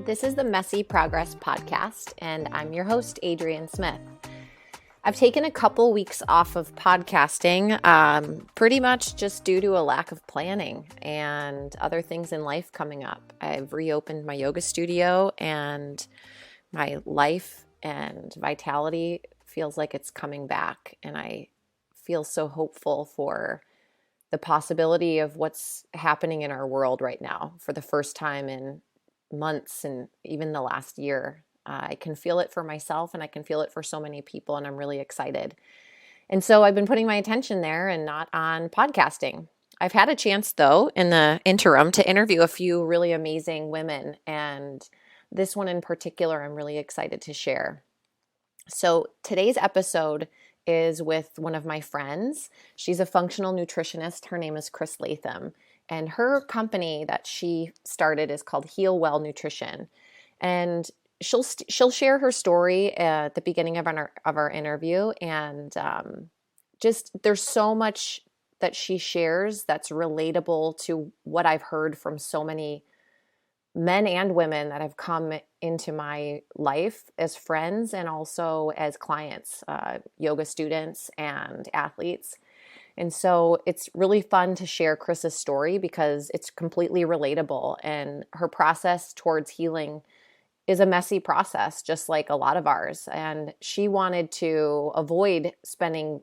This is the Messy Progress Podcast, and I'm your host, Adrienne Smith. I've taken a couple weeks off of podcasting, pretty much just due to a lack of planning and other things in life coming up. I've reopened my yoga studio, and my life and vitality feels like it's coming back, and I feel so hopeful for the possibility of what's happening in our world right now for the first time in months and even the last year. I can feel it for myself and I can feel it for so many people, and I'm really excited. And so I've been putting my attention there and not on podcasting. I've had a chance though in the interim to interview a few really amazing women, and this one in particular I'm really excited to share. So today's episode is with one of my friends. She's a functional nutritionist. Her name is Chris Latham. And her company that she started is called Heal Well Nutrition. And she'll share her story at the beginning of our interview. And just there's so much that she shares that's relatable to what I've heard from so many men and women that have come into my life as friends and also as clients, yoga students and athletes. And so it's really fun to share Chris's story because it's completely relatable, and her process towards healing is a messy process, just like a lot of ours. And she wanted to avoid spending,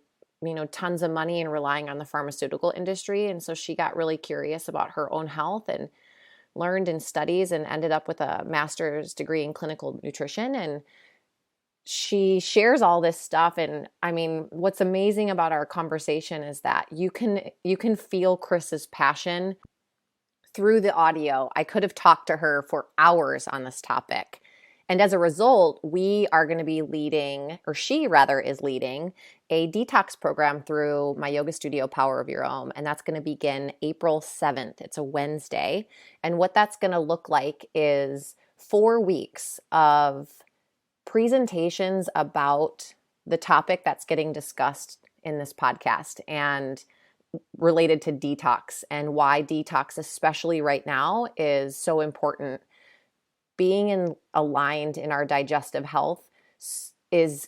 tons of money and relying on the pharmaceutical industry. And so she got really curious about her own health and learned and studies and ended up with a master's degree in clinical nutrition. And she shares all this stuff. And I mean, what's amazing about our conversation is that you can feel Chris's passion through the audio. I could have talked to her for hours on this topic. And as a result, we are going to be leading, or she rather is leading, a detox program through my yoga studio, Power of Your Own. And that's going to begin April 7th. It's a Wednesday. And what that's going to look like is 4 weeks of presentations about the topic that's getting discussed in this podcast and related to detox and why detox, especially right now, is so important. Being aligned in our digestive health is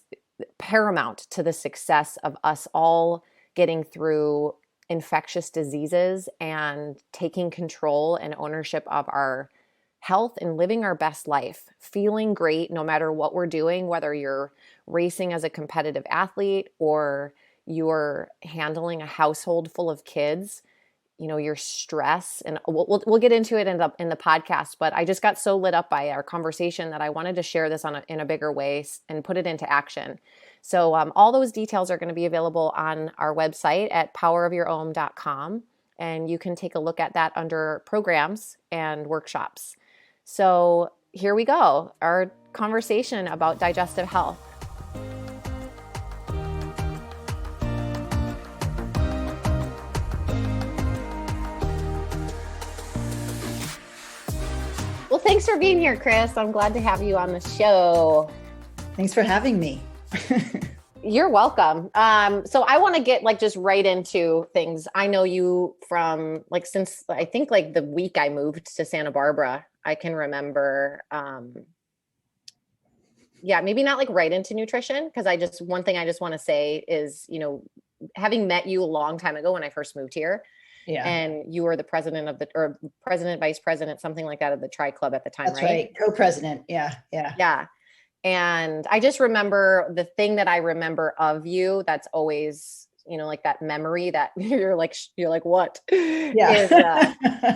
paramount to the success of us all getting through infectious diseases and taking control and ownership of our health and living our best life, feeling great no matter what we're doing, whether you're racing as a competitive athlete or you're handling a household full of kids, your stress. And we'll get into it in the podcast, but I just got so lit up by our conversation that I wanted to share this in a bigger way and put it into action. So all those details are going to be available on our website at powerofyourown.com, and you can take a look at that under programs and workshops. So here we go, our conversation about digestive health. Well, thanks for being here, Chris. I'm glad to have you on the show. Thanks for having me. You're welcome. So I want to get just right into things. I know you from since I think the week I moved to Santa Barbara. I can remember, maybe not right into nutrition, because one thing I just want to say is, having met you a long time ago when I first moved here, and you were the president vice president, something like that, of the Tri Club at the time. That's right. Co-president. Yeah. And I just remember the thing that I remember of you that's always, that memory that you're like, what? Yeah.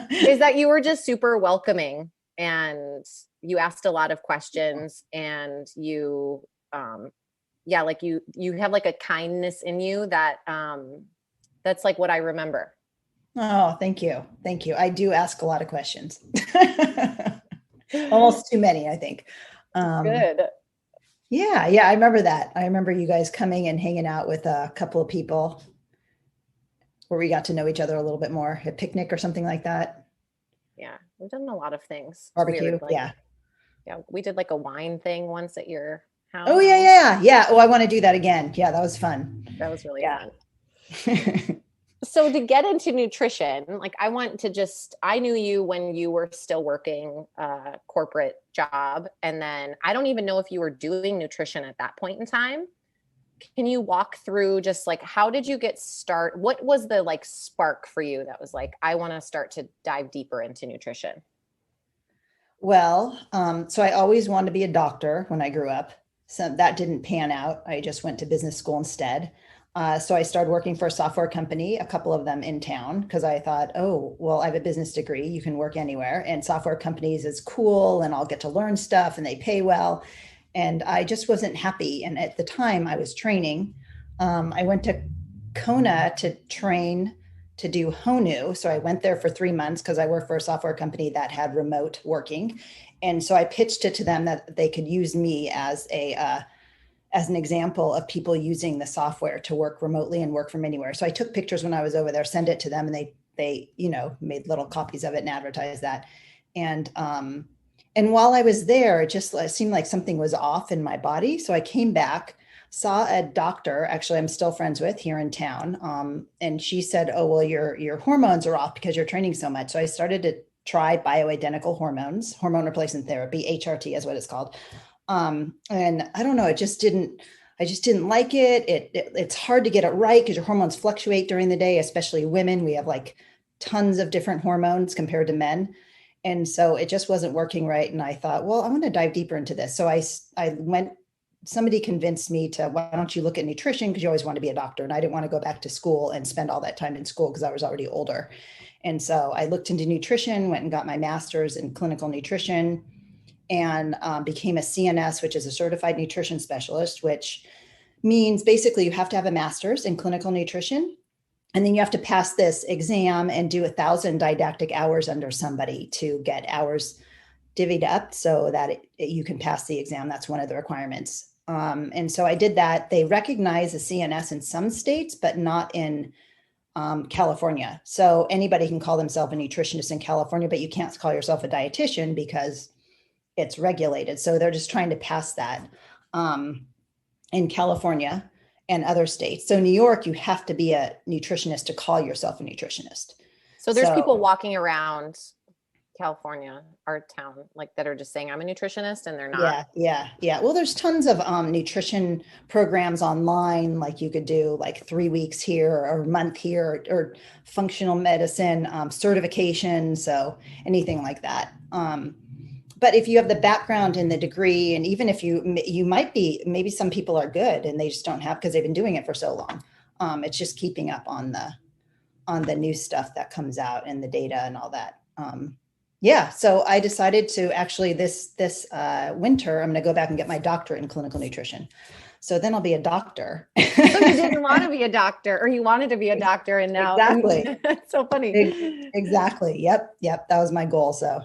Is that you were just super welcoming, and you asked a lot of questions, and you, you have a kindness in you that, that's what I remember. Oh, thank you. Thank you. I do ask a lot of questions. Almost too many, I think. Good. Yeah. I remember that. I remember you guys coming and hanging out with a couple of people where we got to know each other a little bit more, a picnic or something like that. Yeah. We've done a lot of things. Barbecue. Yeah. We did a wine thing once at your house. Oh, yeah. Oh, I want to do that again. Yeah. That was fun. That was really fun. So to get into nutrition, like I knew you when you were still working a corporate job. And then I don't even know if you were doing nutrition at that point in time. Can you walk through just like, how did you get started? What was the like spark for you that was like, I want to start to dive deeper into nutrition? Well, so I always wanted to be a doctor when I grew up. So that didn't pan out. I just went to business school instead. So I started working for a software company, a couple of them in town, because I thought, oh, well, I have a business degree. You can work anywhere. And software companies is cool and I'll get to learn stuff and they pay well. And I just wasn't happy. And at the time I was training. I went to Kona to train to do Honu. So I went there for 3 months because I worked for a software company that had remote working. And so I pitched it to them that they could use me as an example of people using the software to work remotely and work from anywhere. So I took pictures when I was over there, sent it to them, and they made little copies of it and advertised that. And while I was there, it just seemed like something was off in my body. So I came back, saw a doctor, actually I'm still friends with here in town. And she said, oh, well, your hormones are off because you're training so much. So I started to try bioidentical hormones, hormone replacement therapy, HRT is what it's called. And I don't know, I just didn't like it. It's hard to get it right because your hormones fluctuate during the day, especially women. We have like tons of different hormones compared to men. And so it just wasn't working right. And I thought, well, I want to dive deeper into this. So somebody convinced me to, why don't you look at nutrition? Because you always want to be a doctor. And I didn't want to go back to school and spend all that time in school because I was already older. And so I looked into nutrition, went and got my master's in clinical nutrition, and became a CNS, which is a certified nutrition specialist, which means basically you have to have a master's in clinical nutrition. And then you have to pass this exam and do 1,000 didactic hours under somebody to get hours divvied up so that you can pass the exam. That's one of the requirements. And so I did that. They recognize a CNS in some states, but not in California. So anybody can call themselves a nutritionist in California, but you can't call yourself a dietitian because it's regulated. So they're just trying to pass that in California and other states. So New York, you have to be a nutritionist to call yourself a nutritionist. So there's people walking around California, our town, like that are just saying I'm a nutritionist and they're not. Yeah. Well, there's tons of nutrition programs online. Like you could do like 3 weeks here or a month here, or functional medicine certification. So anything like that. But if you have the background and the degree, and even if you might be, maybe some people are good and they just don't have, because they've been doing it for so long. It's just keeping up on the new stuff that comes out and the data and all that. So I decided to actually this winter, I'm going to go back and get my doctorate in clinical nutrition. So then I'll be a doctor. So you didn't want to be a doctor, or you wanted to be a doctor, and now exactly. It's so funny. Exactly. Yep. That was my goal. So.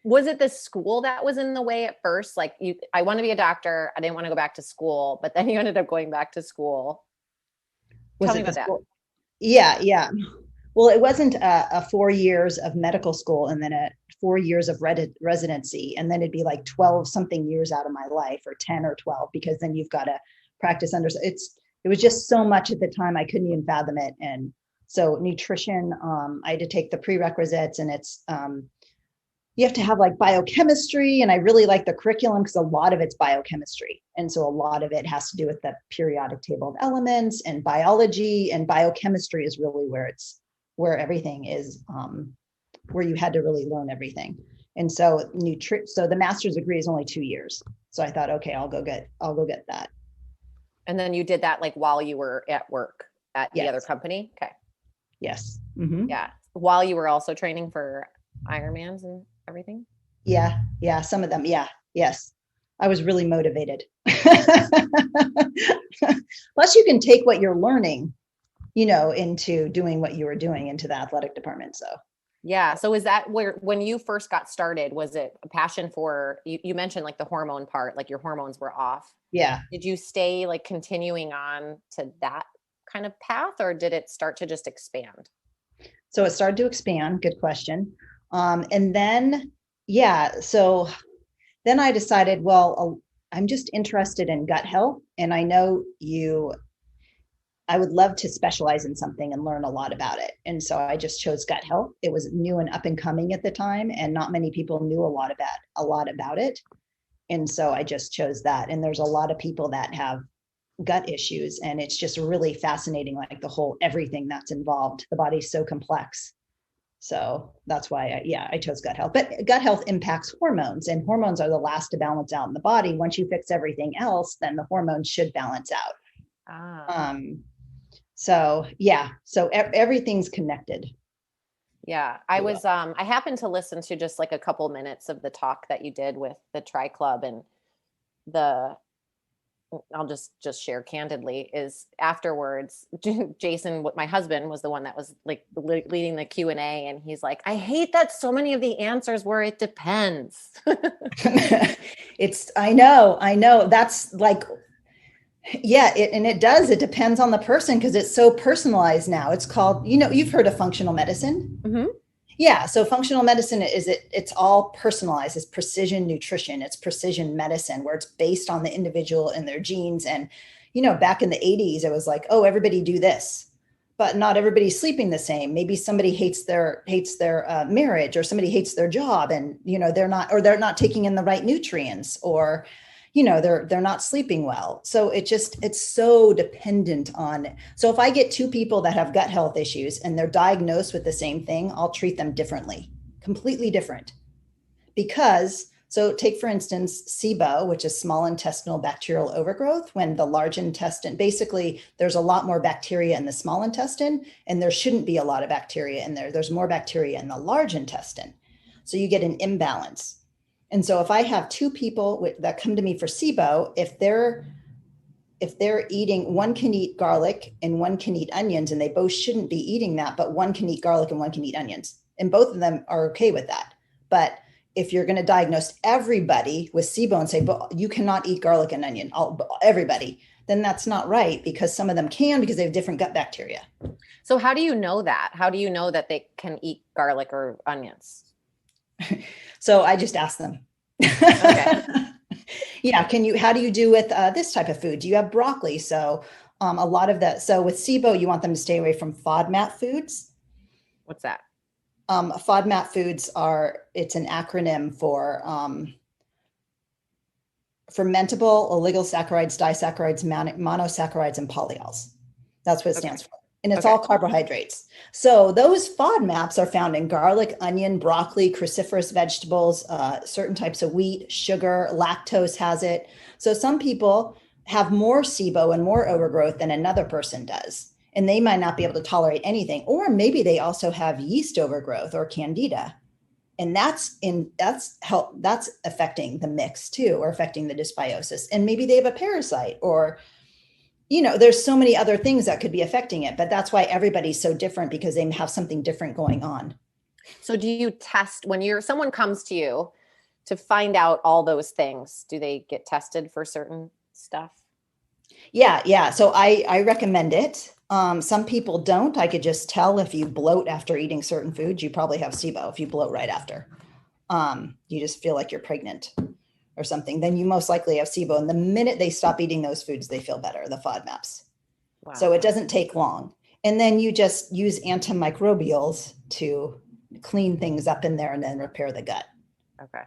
Was it the school that was in the way at first? Like I want to be a doctor. I didn't want to go back to school, but then you ended up going back to school. Tell me about that. Yeah. Well, it wasn't a 4 years of medical school and then 4 years of residency. And then it'd be like 12 something years out of my life, or 10 or 12, because then you've got to practice under, it was just so much at the time. I couldn't even fathom it. And so nutrition, I had to take the prerequisites, and it's, you have to have like biochemistry. And I really like the curriculum because a lot of it's biochemistry. And so a lot of it has to do with the periodic table of elements and biology, and biochemistry is really where everything is, where you had to really learn everything. And so so the master's degree is only 2 years. So I thought, okay, I'll go get that. And then you did that like while you were at work at the other company? Okay. Yes. Mm-hmm. Yeah. While you were also training for Ironmans and everything? Yeah. Some of them. Yeah. Yes. I was really motivated. Plus you can take what you're learning, into doing what you were doing into the athletic department. So. Yeah. So is that when you first got started, was it a passion for, you mentioned like the hormone part, like your hormones were off. Yeah. Did you stay like continuing on to that kind of path, or did it start to just expand? So it started to expand. Good question. And then, so then I decided, well, I'm just interested in gut health. And I know I would love to specialize in something and learn a lot about it. And so I just chose gut health. It was new and up and coming at the time, and not many people knew a lot about it. And so I just chose that. And there's a lot of people that have gut issues, and it's just really fascinating, like the whole everything that's involved. The body's so complex. So that's why I chose gut health. But gut health impacts hormones, and hormones are the last to balance out in the body. Once you fix everything else, then the hormones should balance out. So everything's connected. Yeah, I happened to listen to just like a couple minutes of the talk that you did with the Tri Club, and I'll just share candidly is afterwards, Jason, my husband, was the one that was like leading the Q&A. And he's like, I hate that so many of the answers were, it depends. I know. That's like, yeah, it does. It depends on the person because it's so personalized now. It's called, you've heard of functional medicine. Mm-hmm. Yeah. So functional medicine it's all personalized. It's precision nutrition. It's precision medicine where it's based on the individual and their genes. And, back in the 80s, it was like, oh, everybody do this, but not everybody's sleeping the same. Maybe somebody hates their marriage, or somebody hates their job, and, they're not taking in the right nutrients, or, they're not sleeping well. So it's so dependent on. So if I get two people that have gut health issues and they're diagnosed with the same thing, I'll treat them differently, completely different. So take, for instance, SIBO, which is small intestinal bacterial overgrowth, when the large intestine, basically there's a lot more bacteria in the small intestine, and there shouldn't be a lot of bacteria in there. There's more bacteria in the large intestine. So you get an imbalance. And so if I have two people that come to me for SIBO, if they're eating, one can eat garlic and one can eat onions, and they both shouldn't be eating that, but one can eat garlic and one can eat onions, and both of them are okay with that. But if you're going to diagnose everybody with SIBO and say, but you cannot eat garlic and onion, everybody, then that's not right, because some of them can, because they have different gut bacteria. So how do you know that? How do you know that they can eat garlic or onions? So I just ask them. Okay. Yeah. How do you do with this type of food? Do you have broccoli? So a lot of that. So with SIBO, you want them to stay away from FODMAP foods. What's that? FODMAP foods it's an acronym for fermentable oligosaccharides, disaccharides, monosaccharides, and polyols. That's what it stands for. And it's all carbohydrates. So those FODMAPs are found in garlic, onion, broccoli, cruciferous vegetables, certain types of wheat, sugar, lactose has it. So some people have more SIBO and more overgrowth than another person does, and they might not be able to tolerate anything. Or maybe they also have yeast overgrowth or candida. And that's affecting the mix too, or affecting the dysbiosis. And maybe they have a parasite, or there's so many other things that could be affecting it, but that's why everybody's so different, because they have something different going on. So do you test when someone comes to you to find out all those things? Do they get tested for certain stuff? Yeah. So I recommend it. Some people don't. I could just tell if you bloat after eating certain foods, you probably have SIBO. If you bloat right after, you just feel like you're pregnant or something, then you most likely have SIBO. And the minute they stop eating those foods, they feel better, the FODMAPs. Wow. So it doesn't take long. And then you just use antimicrobials to clean things up in there and then repair the gut. Okay.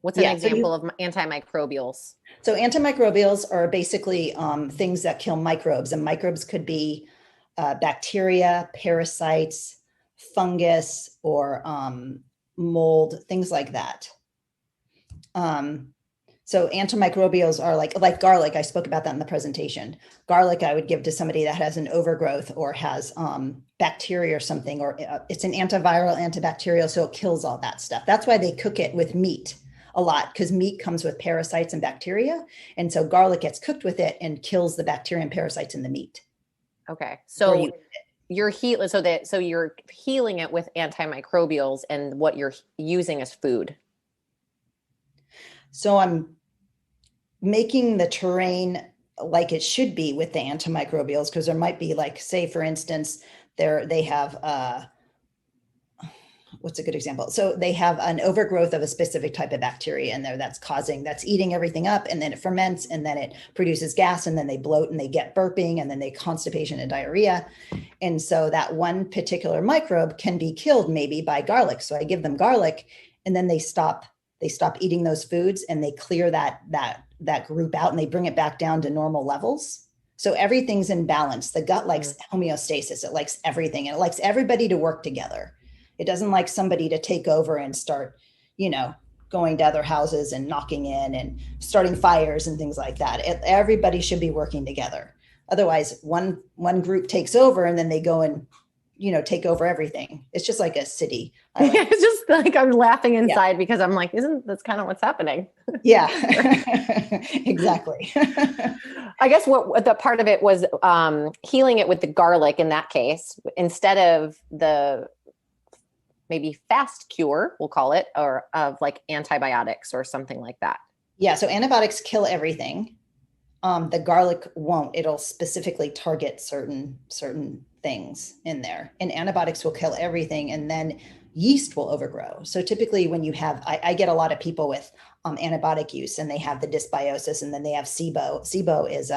What's an example of antimicrobials? So antimicrobials are basically things that kill microbes. And microbes could be bacteria, parasites, fungus, or mold, things like that. So antimicrobials are like garlic. I spoke about that in the presentation. Garlic, I would give to somebody that has an overgrowth or has bacteria or something, or it's an antiviral, antibacterial, so it kills all that stuff. That's why they cook it with meat a lot, because meat comes with parasites and bacteria. And so garlic gets cooked with it and kills the bacteria and parasites in the meat. Okay. So you're healing it with antimicrobials, and what you're using as food. So I'm making the terrain like it should be with the antimicrobials, because there might be, like, say, for instance, they have what's a good example? So they have an overgrowth of a specific type of bacteria in there that's eating everything up, and then it ferments, and then it produces gas, and then they bloat and they get burping, and then they constipation and diarrhea. And so that one particular microbe can be killed maybe by garlic. So I give them garlic, and then they stop eating those foods, and they clear that group out, and they bring it back down to normal levels. So everything's in balance. The gut likes homeostasis. It likes everything, and it likes everybody to work together. It doesn't like somebody to take over and start, going to other houses and knocking in and starting fires and things like that. Everybody should be working together. Otherwise, one group takes over, and then they go and, take over everything. It's just like a city. It's just like I'm laughing inside because I'm like, isn't that's kind of what's happening? Yeah, exactly. I guess what the part of it was healing it with the garlic in that case, instead of the maybe fast cure, we'll call it, or of like antibiotics or something like that. Yeah. So antibiotics kill everything. The garlic won't. It'll specifically target certain things in there, and antibiotics will kill everything. And then yeast will overgrow. So typically when you have, I get a lot of people with antibiotic use, and they have the dysbiosis, and then they have SIBO. SIBO is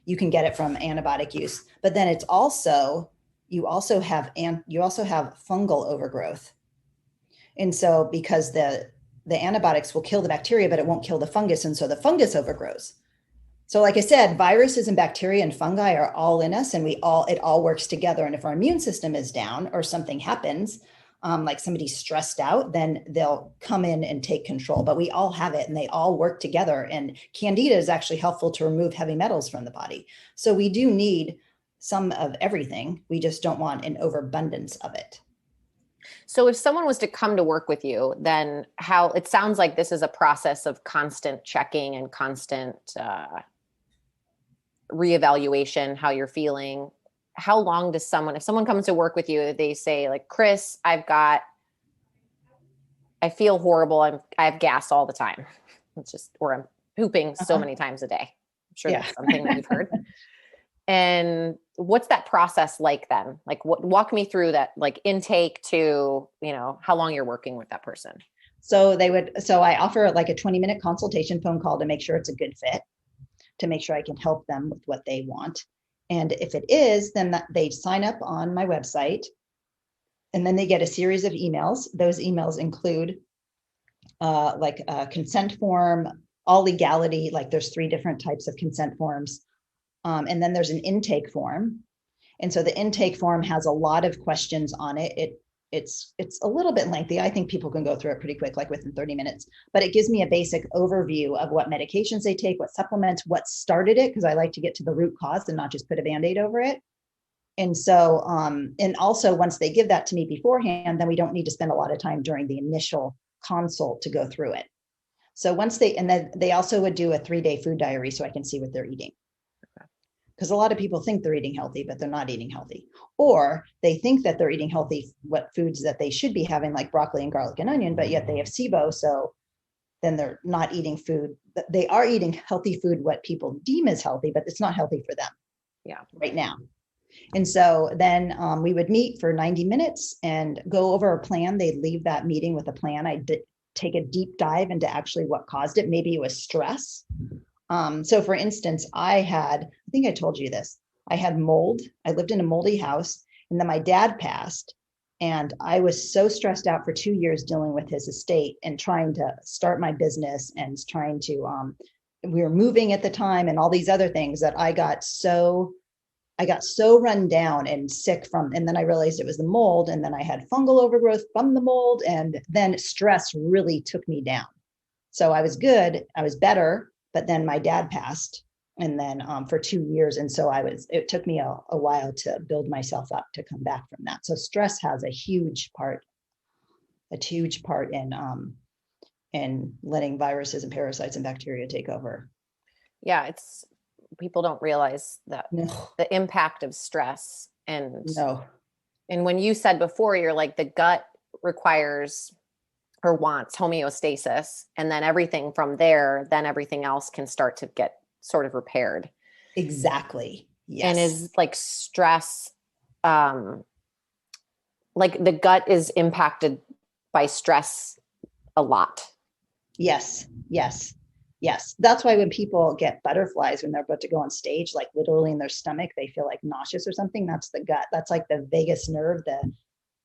you can get it from antibiotic use, but then it's also, you also have fungal overgrowth. And so because the antibiotics will kill the bacteria, but it won't kill the fungus. And so the fungus overgrows. So like I said, viruses and bacteria and fungi are all in us, and it all works together. And if our immune system is down or something happens, like somebody's stressed out, then they'll come in and take control. But we all have it, and they all work together. And Candida is actually helpful to remove heavy metals from the body. So we do need some of everything. We just don't want an overabundance of it. So if someone was to come to work with you, then how it sounds like this is a process of constant checking and constant reevaluation, how you're feeling. How long does if someone comes to work with you, they say like, Chris, I feel horrible. I have gas all the time. Or I'm pooping so many times a day. I'm sure that's something that you've heard. And what's that process like then? Like walk me through that, like intake to, how long you're working with that person. So I offer like a 20-minute consultation phone call to make sure it's a good fit, to make sure I can help them with what they want. And if it is, then they sign up on my website, and then they get a series of emails. Those emails include like a consent form, all legality, like there's 3 different types of consent forms. And then there's an intake form. And so the intake form has a lot of questions on it. It's a little bit lengthy. I think people can go through it pretty quick, like within 30 minutes, but it gives me a basic overview of what medications they take, what supplements, what started it, because I like to get to the root cause and not just put a Band-Aid over it. And so, and also once they give that to me beforehand, then we don't need to spend a lot of time during the initial consult to go through it. So then they also would do a 3-day food diary so I can see what they're eating. Because a lot of people think they're eating healthy, but they're not eating healthy. Or they think that they're eating healthy, what foods that they should be having, like broccoli and garlic and onion, but yet they have SIBO. So then they're not eating food. They are eating healthy food, what people deem as healthy, but it's not healthy for them right now. And so then we would meet for 90 minutes and go over a plan. They'd leave that meeting with a plan. I'd take a deep dive into actually what caused it. Maybe it was stress. So for instance, I think I told you this, I had mold. I lived in a moldy house, and then my dad passed, and I was so stressed out for 2 years dealing with his estate and trying to start my business and trying to, we were moving at the time and all these other things that I got so run down and sick from, and then I realized it was the mold, and then I had fungal overgrowth from the mold, and then stress really took me down. So I was good, I was better. But then my dad passed, and then for 2 years. And so it took me a while to build myself up to come back from that. So stress has a huge part in letting viruses and parasites and bacteria take over. Yeah. People don't realize that the impact of stress. And when you said before, you're like, the gut requires or wants homeostasis, and then everything from there, then everything else can start to get sort of repaired. Exactly. Yes. And is like stress, like the gut is impacted by stress a lot. Yes. Yes. Yes. That's why when people get butterflies when they're about to go on stage, like literally in their stomach, they feel like nauseous or something. That's the gut. That's like the vagus nerve,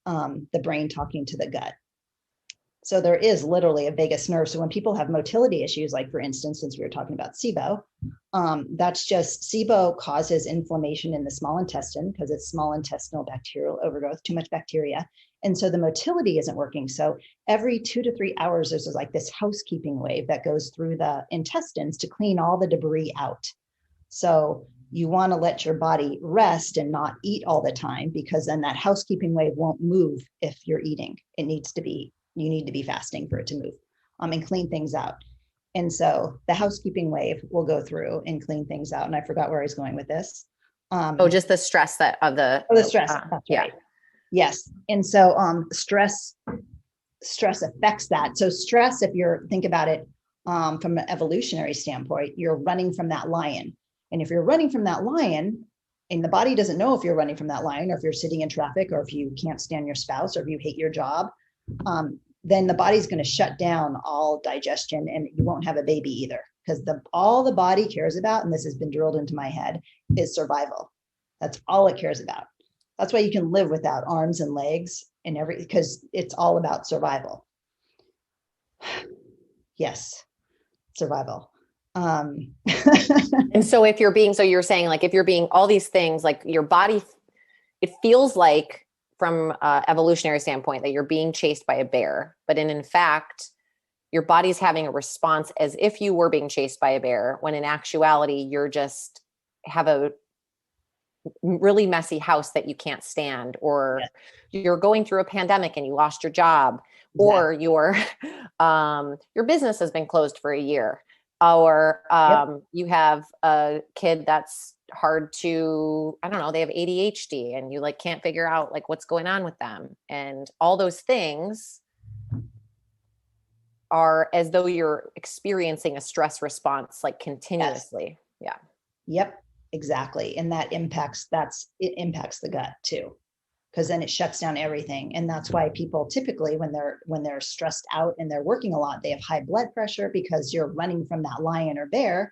the brain talking to the gut. So there is literally a vagus nerve. So when people have motility issues, like for instance, since we were talking about SIBO, that's just SIBO causes inflammation in the small intestine because it's small intestinal bacterial overgrowth, too much bacteria. And so the motility isn't working. So every 2 to 3 hours, there's like this housekeeping wave that goes through the intestines to clean all the debris out. So you want to let your body rest and not eat all the time, because then that housekeeping wave won't move if you're eating. You need to be fasting for it to move and clean things out. And so the housekeeping wave will go through and clean things out. And I forgot where I was going with this. Just the stress the stress. That's yeah. Right. Yes. And so stress affects that. So stress, if you're think about it from an evolutionary standpoint, you're running from that lion. And if you're running from that lion, and the body doesn't know if you're running from that lion, or if you're sitting in traffic, or if you can't stand your spouse, or if you hate your job, then the body's going to shut down all digestion, and you won't have a baby either, because all the body cares about, and this has been drilled into my head, is survival. That's all it cares about. That's why you can live without arms and legs and because it's all about survival. Yes, survival. And so you're saying like, if you're being all these things, like your body, it feels like from an evolutionary standpoint that you're being chased by a bear, but in fact, your body's having a response as if you were being chased by a bear, when in actuality, you're just have a really messy house that you can't stand, or you're going through a pandemic and you lost your job, or your business has been closed for a year, or you have a kid that's hard to, I don't know, they have ADHD and you like can't figure out like what's going on with them. And all those things are as though you're experiencing a stress response like continuously. Yes. Yeah. Yep, exactly. And it impacts the gut too, because then it shuts down everything. And that's why people typically, when they're stressed out and they're working a lot, they have high blood pressure, because you're running from that lion or bear,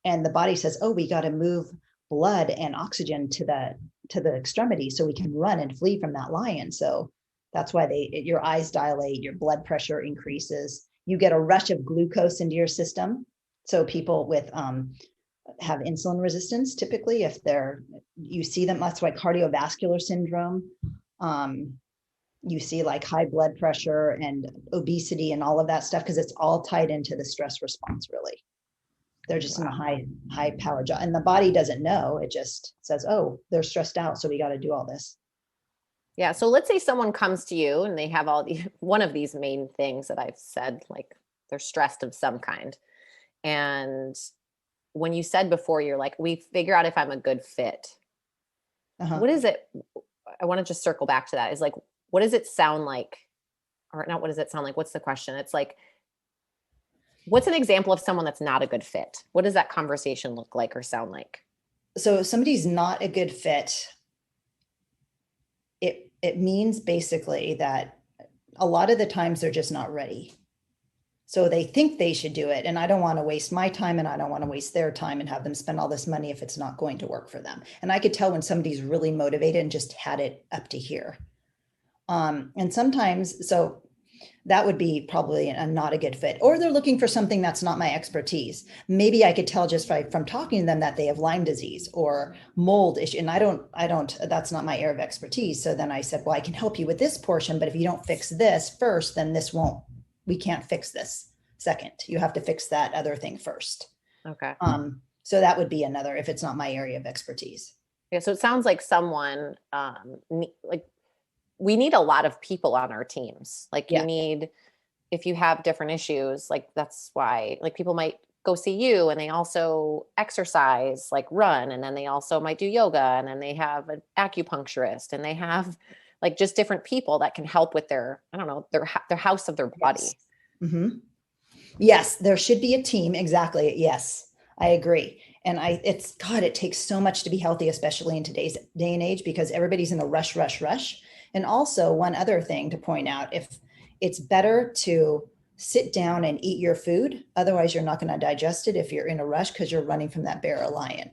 and the body says, oh, we got to move blood and oxygen to the extremity so we can run and flee from that lion. So that's why your eyes dilate, your blood pressure increases, you get a rush of glucose into your system. So people with have insulin resistance, typically, you see them, that's why cardiovascular syndrome, you see like high blood pressure and obesity and all of that stuff, because it's all tied into the stress response. Really, they're just in a high power job, and the body doesn't know. It just says, oh, they're stressed out, so we got to do all this. Yeah. So let's say someone comes to you and they have one of these main things that I've said, like they're stressed of some kind. And when you said before, you're like, we figure out if I'm a good fit. What is it? I want to just circle back to that. Is like, what does it sound like? Or not, what does it sound like? What's the question? It's like, what's an example of someone that's not a good fit? What does that conversation look like or sound like? So if somebody's not a good fit, it means basically that a lot of the times they're just not ready. So they think they should do it. And I don't want to waste my time, and I don't want to waste their time and have them spend all this money if it's not going to work for them. And I could tell when somebody's really motivated and just had it up to here. And sometimes, so that would be probably not a good fit, or they're looking for something that's not my expertise. Maybe I could tell just from talking to them that they have Lyme disease or mold issue. And I don't, that's not my area of expertise. So then I said, well, I can help you with this portion, but if you don't fix this first, then we can't fix this second. You have to fix that other thing first. Okay. So that would be another, if it's not my area of expertise. Yeah. So it sounds like someone, like we need a lot of people on our teams. Like you need, if you have different issues, like that's why, like people might go see you and they also exercise, like run, and then they also might do yoga, and then they have an acupuncturist, and they have like just different people that can help with their house of their body. Yes. Mm-hmm. Yes, there should be a team. Exactly. Yes, I agree. And it takes so much to be healthy, especially in today's day and age, because everybody's in a rush. And also one other thing to point out, it's better to sit down and eat your food. Otherwise, you're not going to digest it if you're in a rush because you're running from that bear or lion.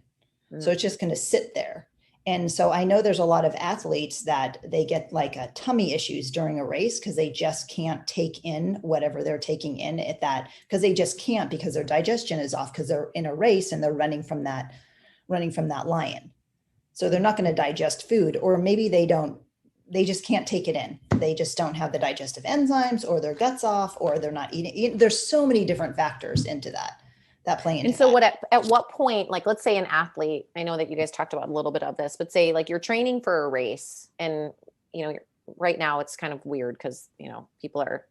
So it's just going to sit there. And so I know there's a lot of athletes that they get like a tummy issues during a race because they just can't take in whatever they're taking in at that, because they just can't, because their digestion is off because they're in a race and they're running from that lion. So they're not going to digest food, or maybe they just can't take it in. They just don't have the digestive enzymes, or their gut's off, or they're not eating. There's so many different factors into that play into And so that. at what point, like, let's say an athlete, I know that you guys talked about a little bit of this, but say like you're training for a race, and, right now it's kind of weird because, people are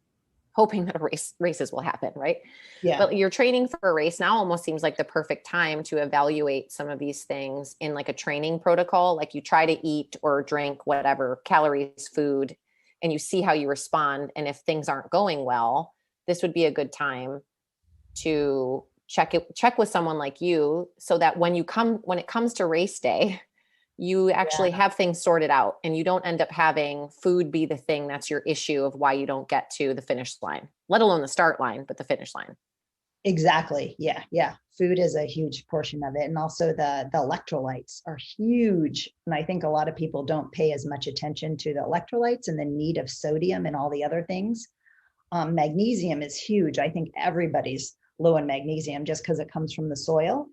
hoping that races will happen. Right. Yeah. But you're training for a race now, almost seems like the perfect time to evaluate some of these things in like a training protocol. Like you try to eat or drink whatever calories, food, and you see how you respond. And if things aren't going well, this would be a good time to check with someone like you, so that when it comes to race day, you actually have things sorted out and you don't end up having food be the thing that's your issue of why you don't get to the finish line, let alone the start line, but the finish line. Exactly. Yeah. Yeah. Food is a huge portion of it. And also the electrolytes are huge. And I think a lot of people don't pay as much attention to the electrolytes and the need of sodium and all the other things. Magnesium is huge. I think everybody's low in magnesium just because it comes from the soil,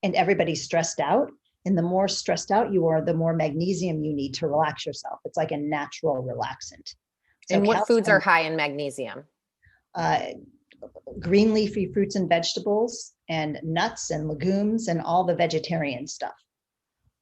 and everybody's stressed out. And the more stressed out you are, the more magnesium you need to relax yourself. It's like a natural relaxant. So and what foods are high in magnesium? Green leafy fruits and vegetables, and nuts and legumes, and all the vegetarian stuff.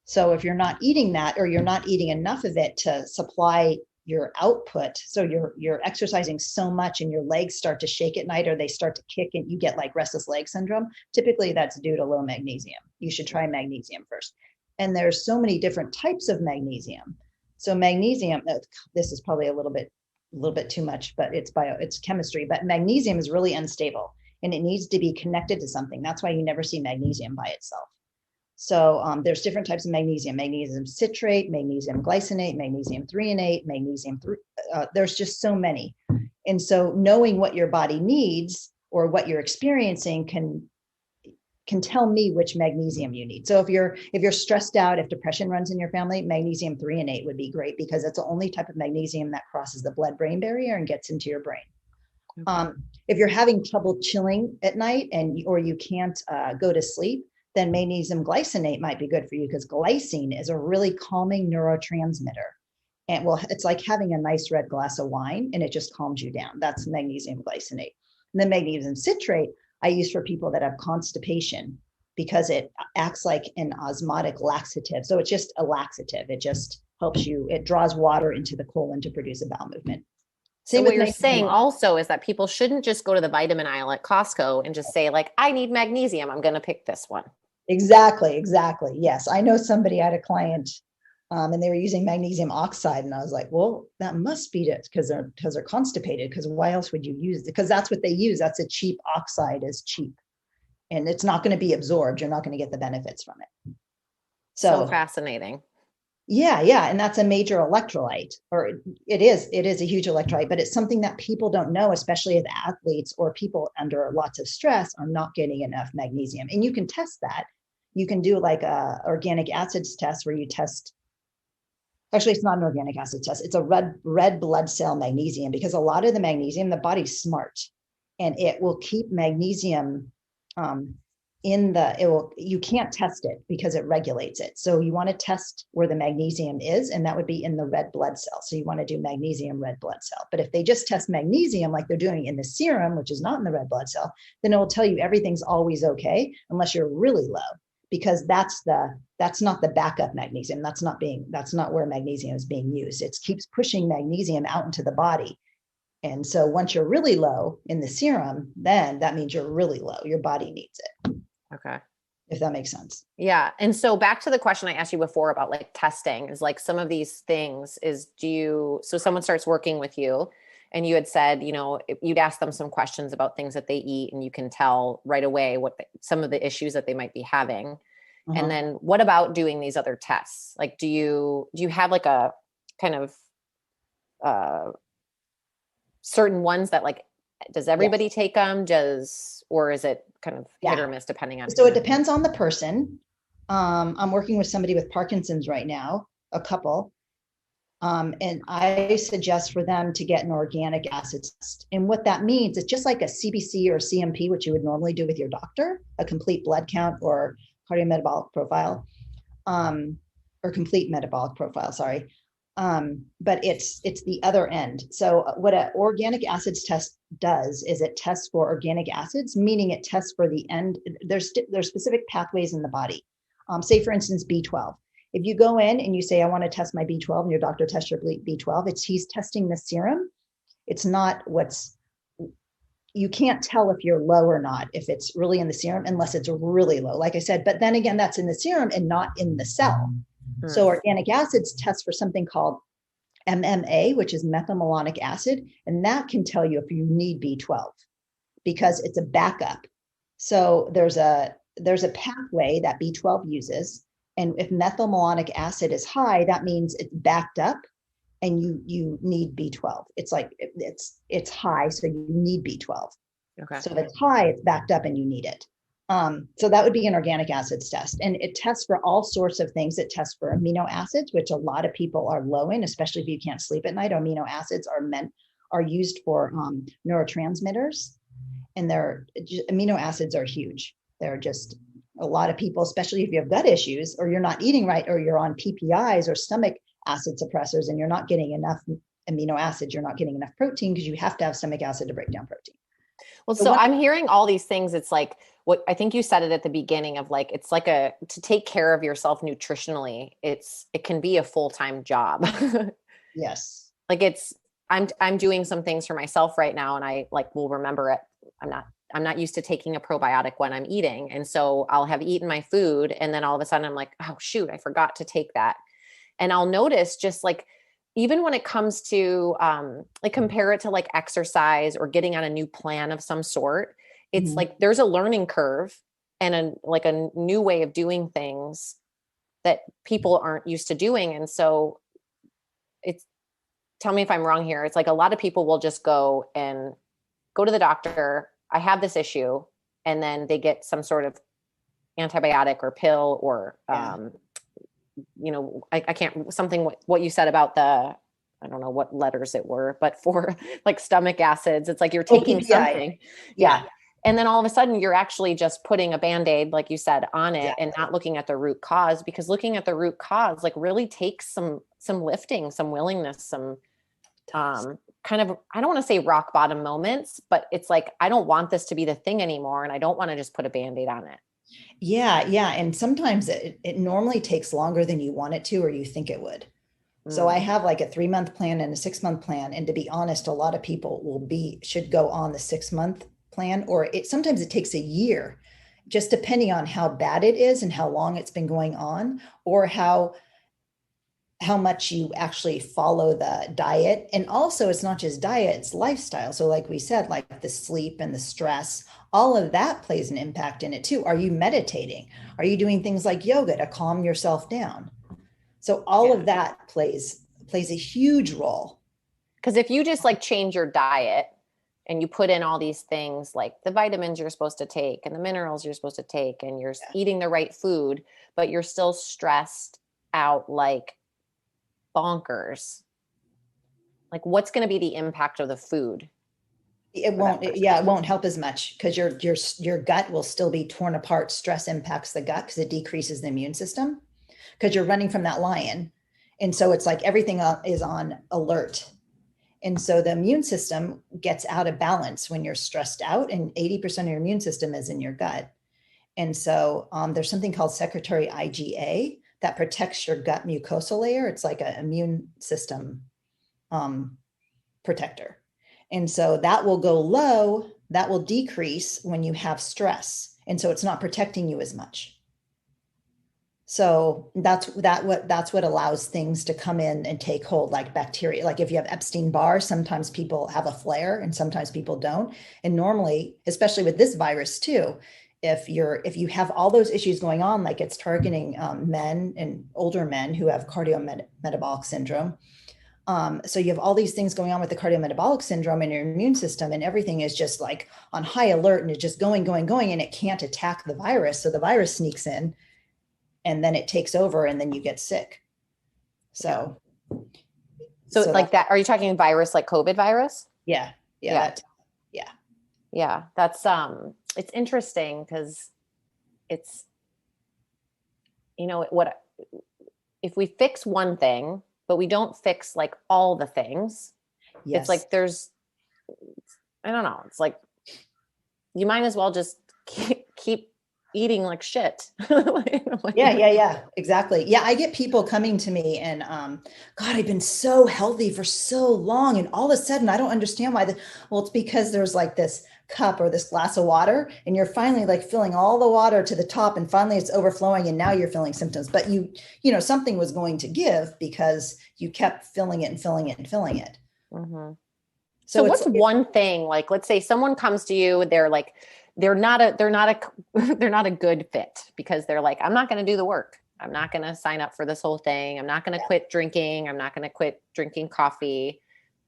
So if you're not eating that, or you're not eating enough of it to supply your output, so you're exercising so much and your legs start to shake at night, or they start to kick and you get like restless leg syndrome, typically that's due to low magnesium. You should try magnesium first. And there's so many different types of magnesium. So magnesium, this is probably a little bit too much, but it's chemistry, but magnesium is really unstable and it needs to be connected to something. That's why you never see magnesium by itself. So there's different types of magnesium citrate, magnesium glycinate, magnesium threonate, there's just so many. And so knowing what your body needs or what you're experiencing can tell me which magnesium you need. So if you're stressed out, if depression runs in your family, magnesium threonate would be great, because it's the only type of magnesium that crosses the blood-brain barrier and gets into your brain. If you're having trouble chilling at night or you can't go to sleep, then magnesium glycinate might be good for you, because glycine is a really calming neurotransmitter. And it's like having a nice red glass of wine and it just calms you down. That's magnesium glycinate. And then magnesium citrate I use for people that have constipation, because it acts like an osmotic laxative. So it's just a laxative. It just helps you. It draws water into the colon to produce a bowel movement. So what you're saying also is that people shouldn't just go to the vitamin aisle at Costco and just say like, I need magnesium, I'm going to pick this one. Exactly. Yes. I know somebody, I had a client and they were using magnesium oxide. And I was like, well, that must be it, because they're constipated, because why else would you use it? Because that's what they use. That's a cheap oxide, is cheap. And it's not going to be absorbed. You're not going to get the benefits from it. So fascinating. Yeah. And that's a major electrolyte, or it is a huge electrolyte, but it's something that people don't know, especially as athletes or people under lots of stress are not getting enough magnesium. And you can test that. You can do like a organic acids test where you test, actually it's not an organic acid test, it's a red blood cell magnesium, because a lot of the magnesium, the body's smart and it will keep magnesium you can't test it because it regulates it. So you want to test where the magnesium is, and that would be in the red blood cell. So you want to do magnesium red blood cell. But if they just test magnesium like they're doing in the serum, which is not in the red blood cell, then it will tell you everything's always okay unless you're really low, because that's not the backup magnesium. That's not where magnesium is being used. It keeps pushing magnesium out into the body. And so once you're really low in the serum, then that means you're really low. Your body needs it. Okay. If that makes sense. Yeah. And so back to the question I asked you before about like testing, is like some of these things so someone starts working with you and you had said, you'd ask them some questions about things that they eat and you can tell right away some of the issues that they might be having. Uh-huh. And then what about doing these other tests? Like, do you have like a kind of, certain ones that like, does everybody Yes. take them? Or is it kind of hit Yeah. or miss depending on So it who? depends on the person. I'm working with somebody with Parkinson's right now, a couple. And I suggest for them to get an organic acid test. And what that means, it's just like a CBC or CMP, which you would normally do with your doctor, a complete blood count or cardiometabolic profile, or complete metabolic profile, sorry. But it's the other end. So what an organic acids test does is it tests for organic acids, meaning it tests for the end. There's specific pathways in the body. Say for instance, B12. If you go in and you say, I want to test my B12 and your doctor tests your B12, he's testing the serum. It's not you can't tell if you're low or not, if it's really in the serum, unless it's really low, like I said. But then again, that's in the serum and not in the cell. So organic acids test for something called MMA, which is methylmalonic acid, and that can tell you if you need B12 because it's a backup. So there's a pathway that B12 uses, and if methylmalonic acid is high, that means it's backed up and you need B12. It's like it's high, so you need B12. Okay. So if it's high, it's backed up and you need it. So that would be an organic acids test. And it tests for all sorts of things. It tests for amino acids, which a lot of people are low in, especially if you can't sleep at night. Amino acids are used for neurotransmitters, and amino acids are huge. They're just a lot of people, especially if you have gut issues or you're not eating right or you're on PPIs or stomach acid suppressors and you're not getting enough amino acids, you're not getting enough protein because you have to have stomach acid to break down protein. Well, so I'm hearing all these things. It's like what I think you said it at the beginning of like, it's like to take care of yourself nutritionally. It can be a full-time job. Yes. Like I'm doing some things for myself right now. And I like, will remember it. I'm not used to taking a probiotic when I'm eating. And so I'll have eaten my food. And then all of a sudden I'm like, oh shoot, I forgot to take that. And I'll notice just like, even when it comes to like compare it to like exercise or getting on a new plan of some sort, it's like there's a learning curve and a new way of doing things that people aren't used to doing. And so tell me if I'm wrong here. It's like a lot of people will just go to the doctor. I have this issue. And then they get some sort of antibiotic or pill or, I can't, something, what you said about I don't know what letters it were, but for like stomach acids, it's like you're taking something. Yeah. And then all of a sudden you're actually just putting a Band-Aid, like you said, on it and not looking at the root cause, because looking at the root cause, like really takes some lifting, some willingness, some kind of, I don't want to say rock bottom moments, but it's like, I don't want this to be the thing anymore. And I don't want to just put a Band-Aid on it. Yeah. Yeah. And sometimes it normally takes longer than you want it to, or you think it would. So I have like a 3-month plan and a 6-month plan. And to be honest, a lot of people should go on the 6-month plan, or sometimes it takes a year, just depending on how bad it is and how long it's been going on, or how much you actually follow the diet. And also it's not just diet, it's lifestyle. So like we said, like the sleep and the stress, all of that plays an impact in it too. Are you meditating? Are you doing things like yoga to calm yourself down? So all of that plays a huge role. Because if you just like change your diet and you put in all these things like the vitamins you're supposed to take and the minerals you're supposed to take and you're eating the right food, but you're still stressed out like bonkers, like what's going to be the impact of the food? It won't help as much because your gut will still be torn apart. Stress impacts the gut because it decreases the immune system, because you're running from that lion. And so it's like everything is on alert. And so the immune system gets out of balance when you're stressed out, and 80% of your immune system is in your gut. And so there's something called secretory IgA that protects your gut mucosal layer. It's like an immune system protector. And so that will go low, that will decrease when you have stress. And so it's not protecting you as much. So that's what allows things to come in and take hold, like bacteria. Like if you have Epstein-Barr, sometimes people have a flare and sometimes people don't. And normally, especially with this virus too, if you have all those issues going on, like it's targeting men and older men who have cardiometabolic syndrome, So you have all these things going on with the cardiometabolic syndrome and your immune system, and everything is just like on high alert and it's just going, and it can't attack the virus. So the virus sneaks in and then it takes over and then you get sick. So like that, are you talking virus, like COVID virus? Yeah. Yeah. That's, it's interesting because it's, what, if we fix one thing, but we don't fix like all the things, yes. It's like, I don't know. It's like, you might as well just keep eating like shit. Yeah, exactly. Yeah. I get people coming to me and, God, I've been so healthy for so long. And all of a sudden I don't understand why. Well, it's because there's like this cup or this glass of water and you're finally like filling all the water to the top and finally it's overflowing and now you're feeling symptoms, but something was going to give because you kept filling it and filling it and filling it. Mm-hmm. So what's one thing, like, let's say someone comes to you, they're like, they're not a good fit because they're like, I'm not going to do the work. I'm not going to sign up for this whole thing. I'm not going to quit drinking. I'm not going to quit drinking coffee,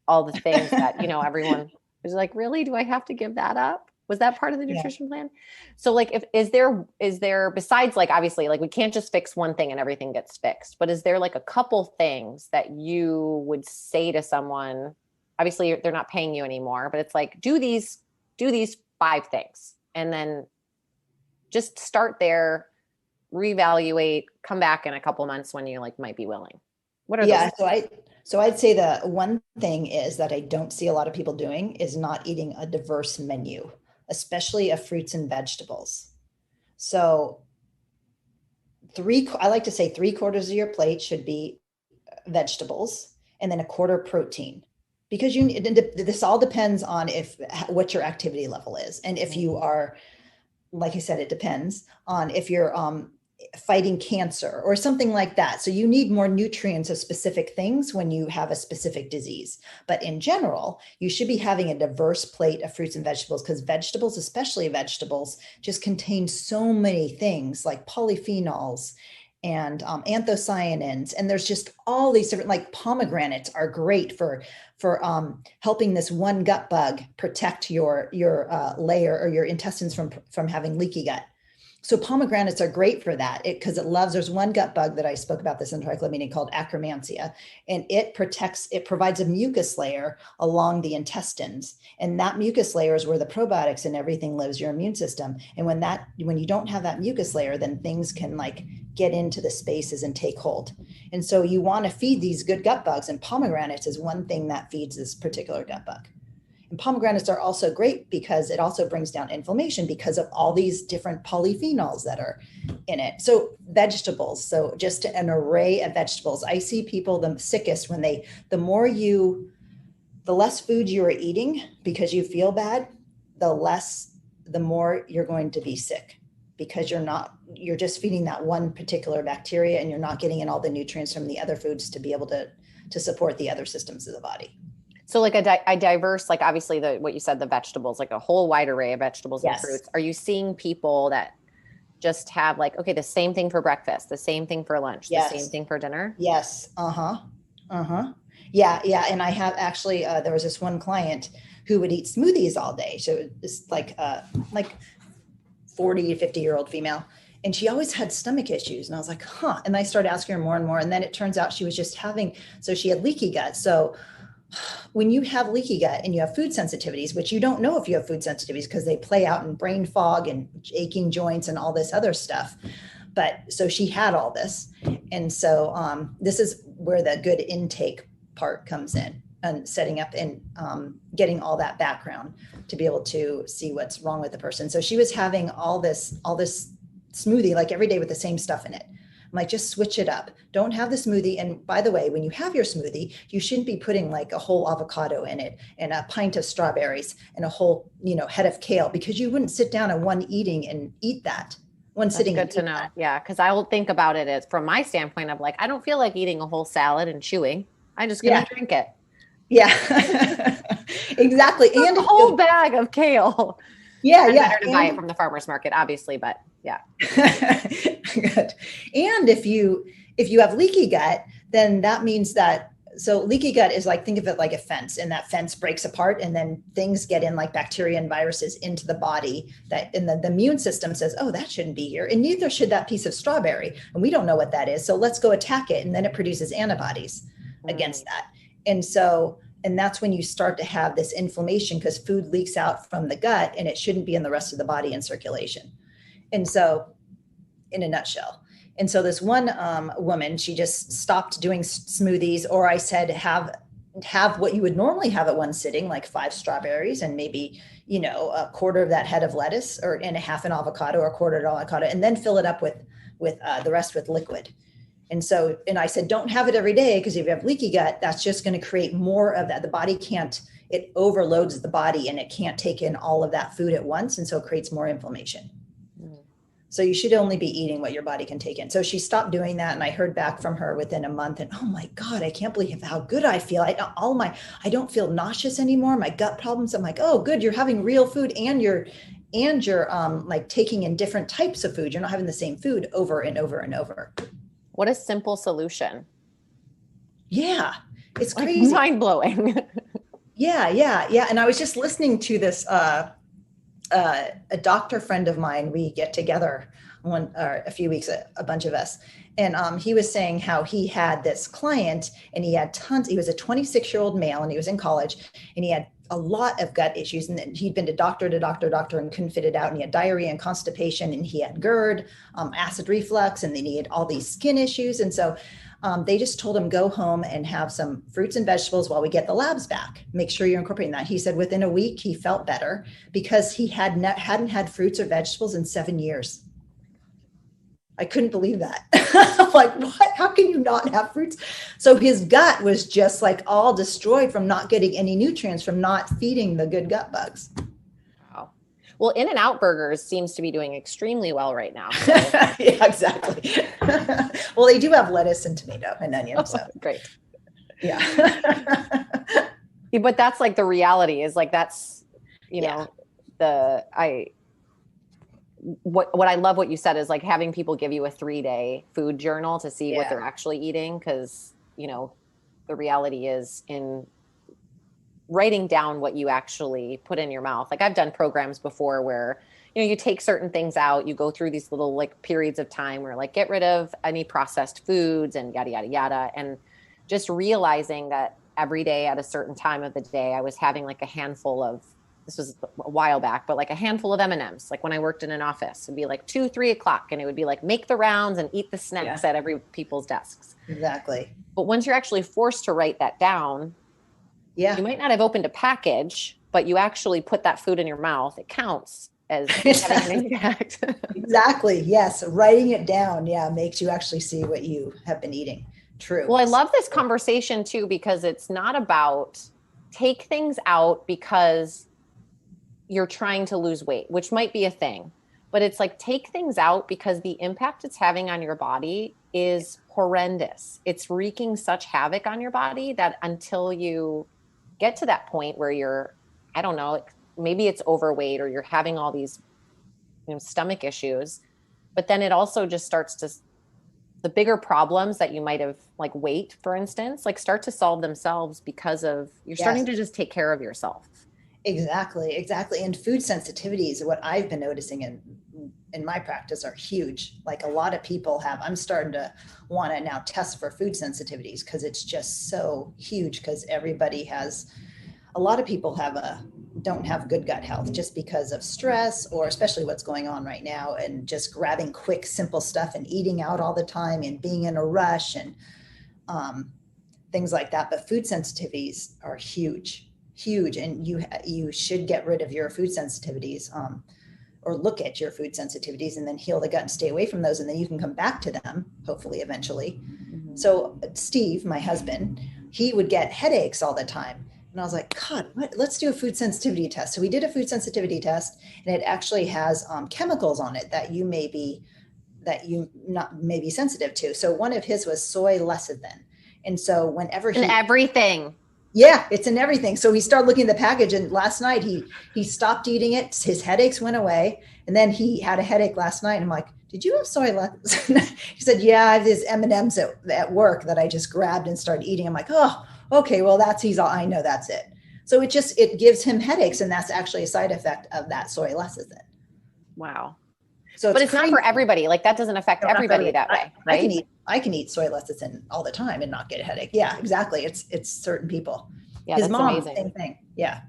all the things that, everyone is like, really, do I have to give that up? Was that part of the nutrition plan? So like, is there, besides like, obviously like we can't just fix one thing and everything gets fixed, but is there like a couple things that you would say to someone? Obviously they're not paying you anymore, but it's like, do these 5 things and then just start there, reevaluate, come back in a couple months when you like might be willing. What are those? So I'd say the one thing is that I don't see a lot of people doing is not eating a diverse menu, especially of fruits and vegetables. So I like to say 3/4 of your plate should be vegetables and then 1/4 protein, because this all depends on what your activity level is. And if you are, like I said, it depends on if you're fighting cancer or something like that. So you need more nutrients of specific things when you have a specific disease. But in general, you should be having a diverse plate of fruits and vegetables, because vegetables, especially vegetables, just contain so many things like polyphenols and anthocyanins. And there's just all these different, like pomegranates are great for helping this one gut bug protect your layer or your intestines from having leaky gut. So pomegranates are great for that because there's one gut bug that I spoke about this in the Trichla meeting called Akkermansia, and it provides a mucus layer along the intestines. And that mucus layer is where the probiotics and everything lives, your immune system. And when you don't have that mucus layer, then things can like get into the spaces and take hold. And so you want to feed these good gut bugs, and pomegranates is one thing that feeds this particular gut bug. And pomegranates are also great because it also brings down inflammation because of all these different polyphenols that are in it. So vegetables, so just an array of vegetables. I see people the sickest when the less food you are eating because you feel bad, the more you're going to be sick, because you're just feeding that one particular bacteria and you're not getting in all the nutrients from the other foods to be able to support the other systems of the body. So like a diverse, like obviously what you said, the vegetables, like a whole wide array of vegetables and fruits. Are you seeing people that just have like, okay, the same thing for breakfast, the same thing for lunch, the same thing for dinner? Yes. Yeah. And I have actually, there was this one client who would eat smoothies all day. So it's like 40 to 50-year-old female. And she always had stomach issues. And I was like, And I started asking her more and more. And then it turns out she was just so she had leaky gut. So when you have leaky gut and you have food sensitivities, which you don't know if you have food sensitivities because they play out in brain fog and aching joints and all this other stuff. But so she had all this. And so this is where the good intake part comes in, and setting up and getting all that background to be able to see what's wrong with the person. So she was having all this smoothie like every day with the same stuff in it. I'm like, just switch it up. Don't have the smoothie. And by the way, when you have your smoothie, you shouldn't be putting like a whole avocado in it and a pint of strawberries and a whole, head of kale, because you wouldn't sit down at one eating and eat that. That's sitting. Good to know. That. Yeah. Cause I will think about it as from my standpoint of like, I don't feel like eating a whole salad and chewing. I'm just going to drink it. Yeah, exactly. And a whole bag of kale. Yeah. Better to buy it from the farmer's market, obviously, but yeah. Good. And if you have leaky gut, then that means that So leaky gut is like, think of it like a fence, and that fence breaks apart and then things get in like bacteria and viruses into the body and the immune system says, oh, that shouldn't be here. And neither should that piece of strawberry. And we don't know what that is. So let's go attack it. And then it produces antibodies against that. And that's when you start to have this inflammation because food leaks out from the gut and it shouldn't be in the rest of the body in circulation. And so in a nutshell. And so this one woman, she just stopped doing smoothies, or I said, have what you would normally have at one sitting, like 5 strawberries and maybe, a quarter of that head of lettuce and a half an avocado or a quarter of an avocado, and then fill it up with the rest with liquid. And I said, don't have it every day, because if you have leaky gut, that's just going to create more of that. The body it overloads the body and it can't take in all of that food at once. And so it creates more inflammation. So you should only be eating what your body can take in. So she stopped doing that. And I heard back from her within a month, and oh my God, I can't believe how good I feel. I don't feel nauseous anymore. My gut problems. I'm like, oh, good. You're having real food and you're like taking in different types of food. You're not having the same food over and over and over. What a simple solution. Yeah. It's crazy. Mind blowing. Yeah. And I was just listening to this, a doctor friend of mine. We get together a few weeks, a bunch of us. And he was saying how he had this client and he had he was a 26-year-old male and he was in college and he had a lot of gut issues, and he'd been to doctor and couldn't fit it out. And he had diarrhea and constipation, and he had GERD, acid reflux, and then he had all these skin issues. And so they just told him, go home and have some fruits and vegetables while we get the labs back. Make sure you're incorporating that. He said within a week, he felt better because he hadn't had fruits or vegetables in 7 years. I couldn't believe that. I'm like, what? How can you not have fruits? So his gut was just like all destroyed from not getting any nutrients, from not feeding the good gut bugs. Wow. Well, In-N-Out Burgers seems to be doing extremely well right now. So. Yeah, exactly. Well, they do have lettuce and tomato and onion. So great. Yeah. But that's like the reality is like, that's, what I love what you said is like having people give you a 3-day food journal to see what they're actually eating. Cause the reality is in writing down what you actually put in your mouth. Like I've done programs before where, you take certain things out, you go through these little like periods of time where like get rid of any processed foods and yada, yada, yada. And just realizing that every day at a certain time of the day, I was having like a handful of, this was a while back, but like a handful of M&Ms. Like when I worked in an office, it'd be like 2-3 o'clock and it would be like, make the rounds and eat the snacks at every people's desks. Exactly. But once you're actually forced to write that down, you might not have opened a package, but you actually put that food in your mouth. It counts as having an impact. Exactly. Yes. Writing it down. Yeah. Makes you actually see what you have been eating. True. Well, I love this conversation too, because it's not about take things out because you're trying to lose weight, which might be a thing, but it's like take things out because the impact it's having on your body is horrendous. It's wreaking such havoc on your body that until you get to that point where you're, I don't know, maybe it's overweight or you're having all these stomach issues, but then it also just starts to, the bigger problems that you might have like weight, for instance, like start to solve themselves because of you're starting to just take care of yourself. Exactly. And food sensitivities, what I've been noticing in my practice, are huge. Like a lot of people I'm starting to want to now test for food sensitivities because it's just so huge, because a lot of people don't have good gut health just because of stress, or especially what's going on right now, and just grabbing quick, simple stuff and eating out all the time and being in a rush and things like that. But food sensitivities are huge. And you should get rid of your food sensitivities, or look at your food sensitivities and then heal the gut and stay away from those. And then you can come back to them, hopefully, eventually. Mm-hmm. So Steve, my husband, he would get headaches all the time. And I was like, God, let's do a food sensitivity test. So we did a food sensitivity test, and it actually has chemicals on it that you may be sensitive to. So one of his was soy lecithin. And so whenever everything. Yeah, it's in everything. So we started looking at the package, and last night he stopped eating it. His headaches went away. And then he had a headache last night. And I'm like, did you have soy lettuce? He said, yeah, I have these M&Ms at work that I just grabbed and started eating. I'm like, oh, okay, well, I know that's it. So it gives him headaches. And that's actually a side effect of that soy lecithin. Wow. So but it's not for everybody. Like that doesn't affect everybody that way, right? I can eat soy lecithin all the time and not get a headache. Yeah, exactly. It's certain people. Yeah, his that's mom, amazing. same thing. Yeah.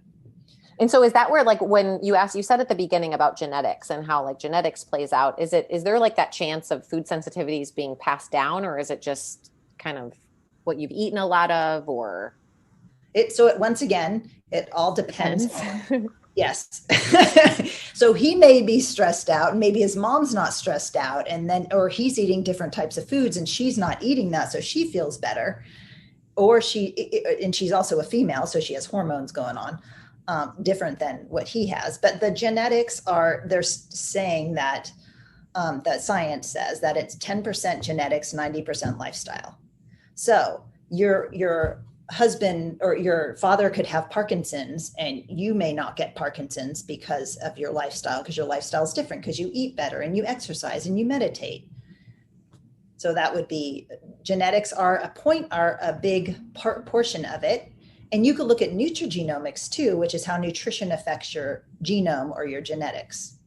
And so is that where, like, when you said at the beginning about genetics and how like genetics plays out, is there like that chance of food sensitivities being passed down, or is it just kind of what you've eaten a lot of, or? Once again, it all depends. Yes. So he may be stressed out and maybe his mom's not stressed out, or he's eating different types of foods and she's not eating that. So she feels better, and she's also a female. So she has hormones going on, different than what he has. But the genetics they're saying that, that science says that it's 10% genetics, 90% lifestyle. So your husband or your father could have Parkinson's and you may not get Parkinson's because of your lifestyle, because your lifestyle is different, because you eat better and you exercise and you meditate. So that would be, genetics are a big portion of it. And you could look at nutrigenomics too, which is how nutrition affects your genome or your genetics.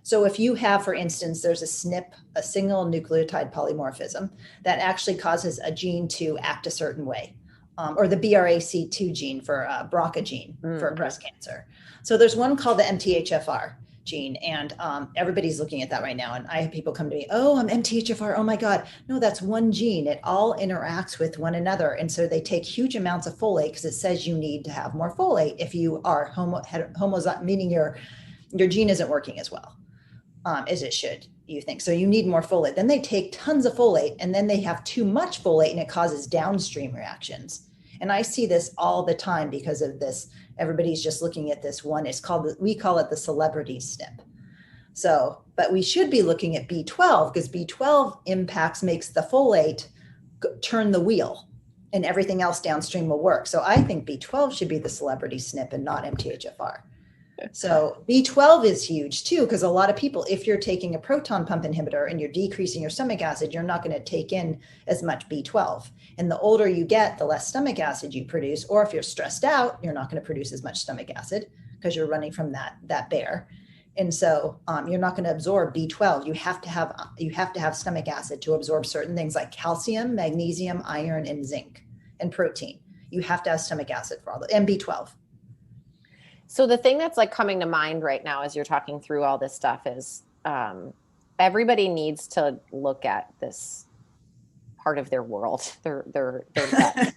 So if you have, for instance, there's a SNP, a single nucleotide polymorphism, that actually causes a gene to act a certain way, or the BRCA2 gene for BRCA gene for breast cancer. So there's one called the MTHFR gene, and everybody's looking at that right now. And I have people come to me, oh, I'm MTHFR. Oh my God. No, that's one gene. It all interacts with one another. And so they take huge amounts of folate because it says you need to have more folate if you are homozygote, meaning your gene isn't working as well as it should, you think. So you need more folate. Then they take tons of folate and then they have too much folate and it causes downstream reactions. And I see this all the time because of this. Everybody's just looking at this one. We call it the celebrity SNP. So, but we should be looking at B12 because B12 makes the folate turn the wheel and everything else downstream will work. So I think B12 should be the celebrity SNP and not MTHFR. So B12 is huge too, because a lot of people, if you're taking a proton pump inhibitor and you're decreasing your stomach acid, you're not going to take in as much B12. And the older you get, the less stomach acid you produce. Or if you're stressed out, you're not going to produce as much stomach acid because you're running from that bear. And so you're not going to absorb B12. You have to have stomach acid to absorb certain things like calcium, magnesium, iron, and zinc, and protein. You have to have stomach acid for all and B12. So the thing that's like coming to mind right now as you're talking through all this stuff is everybody needs to look at this part of their world, their gut.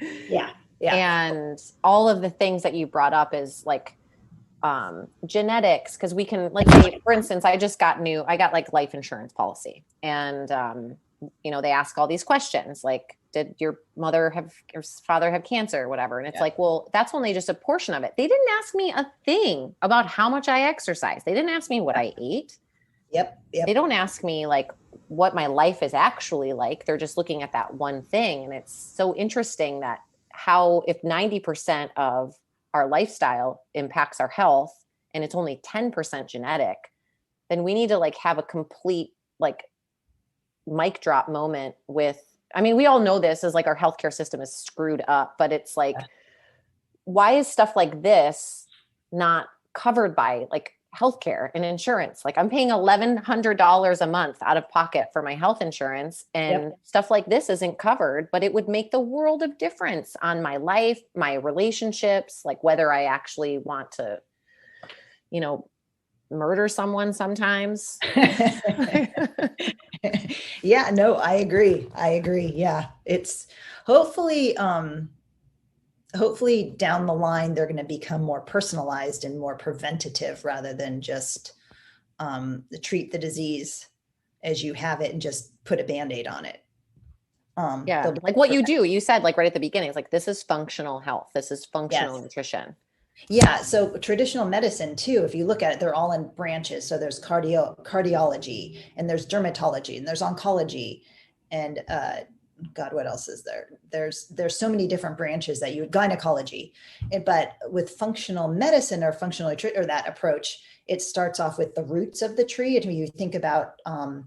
Yeah. And all of the things that you brought up is like genetics, because we can, like, say, for instance, I got like life insurance policy, and they ask all these questions like, did your father have cancer or whatever? And it's like, well, that's only just a portion of it. They didn't ask me a thing about how much I exercise. They didn't ask me what I ate. Yep. They don't ask me like what my life is actually like. They're just looking at that one thing. And it's so interesting that if 90% of our lifestyle impacts our health and it's only 10% genetic, then we need to like have a complete like mic drop moment with, I mean, we all know this is like our healthcare system is screwed up, but it's like, why is stuff like this not covered by like healthcare and insurance? Like I'm paying $1,100 a month out of pocket for my health insurance, and stuff like this isn't covered, but it would make the world of difference on my life, my relationships, like whether I actually want to, murder someone sometimes. Yeah, no, I agree. Yeah. It's hopefully down the line, they're going to become more personalized and more preventative rather than just treat the disease as you have it and just put a Band-Aid on it. Like what you do, you said like right at the beginning, it's like, this is functional health. This is functional nutrition. Yeah. So traditional medicine too, if you look at it, they're all in branches. So there's cardiology and there's dermatology and there's oncology and God, what else is there? There's so many different branches that gynecology, but with functional medicine or functional or that approach, it starts off with the roots of the tree. And when you think about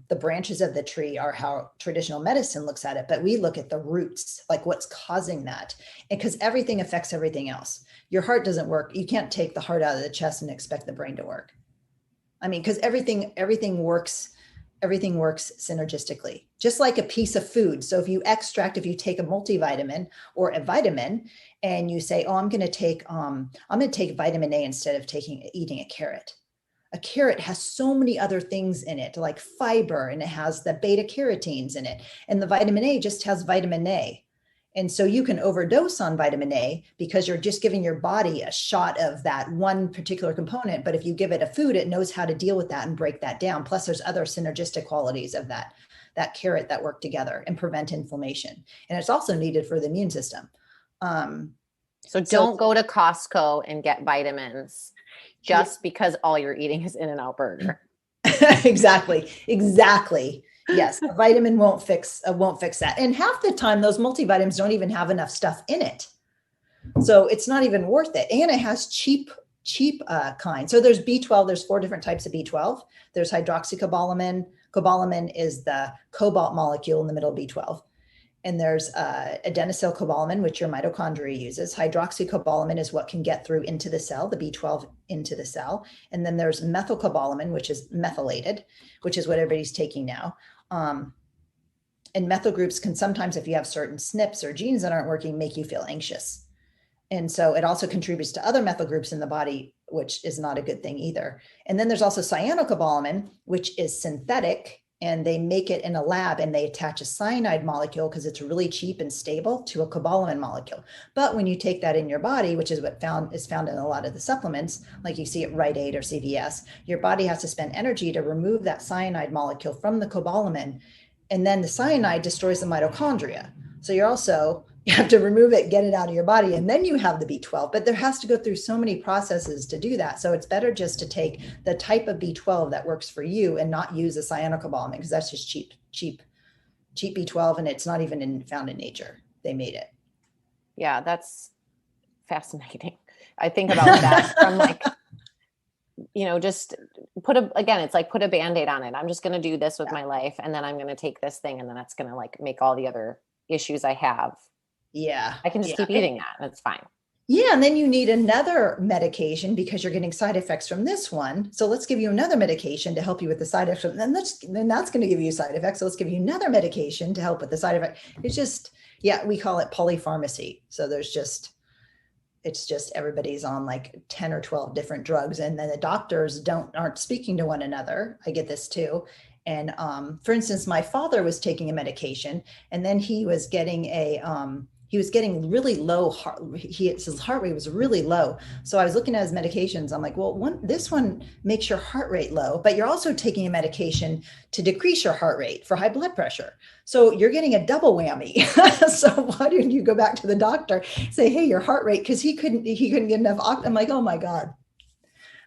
the branches of the tree are how traditional medicine looks at it, but we look at the roots, like what's causing that. And because everything affects everything else. Your heart doesn't work. You can't take the heart out of the chest and expect the brain to work. I mean, because everything works synergistically, just like a piece of food. So if you take a multivitamin or a vitamin and you say, oh, I'm going to take vitamin A instead of eating a carrot. A carrot has so many other things in it, like fiber, and it has the beta carotenes in it. And the vitamin A just has vitamin A. And so you can overdose on vitamin A because you're just giving your body a shot of that one particular component. But if you give it a food, it knows how to deal with that and break that down. Plus there's other synergistic qualities of that carrot that work together and prevent inflammation. And it's also needed for the immune system. So don't go to Costco and get vitamins just because all you're eating is In-N-Out Burger. Exactly. Yes, a vitamin won't fix that. And half the time, those multivitamins don't even have enough stuff in it, so it's not even worth it. And it has cheap kind. So there's B12. There's 4 different types of B12. There's hydroxycobalamin. Cobalamin is the cobalt molecule in the middle of B12. And there's adenylcobalamin, which your mitochondria uses. Hydroxycobalamin is what can get through into the cell, the B12 into the cell. And then there's methylcobalamin, which is methylated, which is what everybody's taking now. And methyl groups can sometimes, if you have certain SNPs or genes that aren't working, make you feel anxious. And so it also contributes to other methyl groups in the body, which is not a good thing either. And then there's also cyanocobalamin, which is synthetic. And they make it in a lab and they attach a cyanide molecule because it's really cheap and stable to a cobalamin molecule. But when you take that in your body, which is what is found in a lot of the supplements, like you see at Rite Aid or CVS, your body has to spend energy to remove that cyanide molecule from the cobalamin. And then the cyanide destroys the mitochondria. So you have to remove it, get it out of your body, and then you have the B12. But there has to go through so many processes to do that. So it's better just to take the type of B12 that works for you and not use a cyanocobalamin, because that's just cheap B12, and it's not even found in nature. They made it. Yeah, that's fascinating. I think about that from just put a Band-Aid on it. I'm just going to do this with my life, and then I'm going to take this thing, and then that's going to make all the other issues I have. Yeah. I can just keep eating that. And it's fine. Yeah. And then you need another medication because you're getting side effects from this one. So let's give you another medication to help you with the side effects. And then that's going to give you side effects. So let's give you another medication to help with the side effect. It's just, we call it polypharmacy. So it's just everybody's on like 10 or 12 different drugs. And then the doctors aren't speaking to one another. I get this too. And for instance, my father was taking a medication and then he was getting really low his heart rate was really low. So I was looking at his medications. I'm like, well, this one makes your heart rate low, but you're also taking a medication to decrease your heart rate for high blood pressure. So you're getting a double whammy. So why didn't you go back to the doctor, say, hey, your heart rate, because he couldn't get enough. I'm like, oh my God.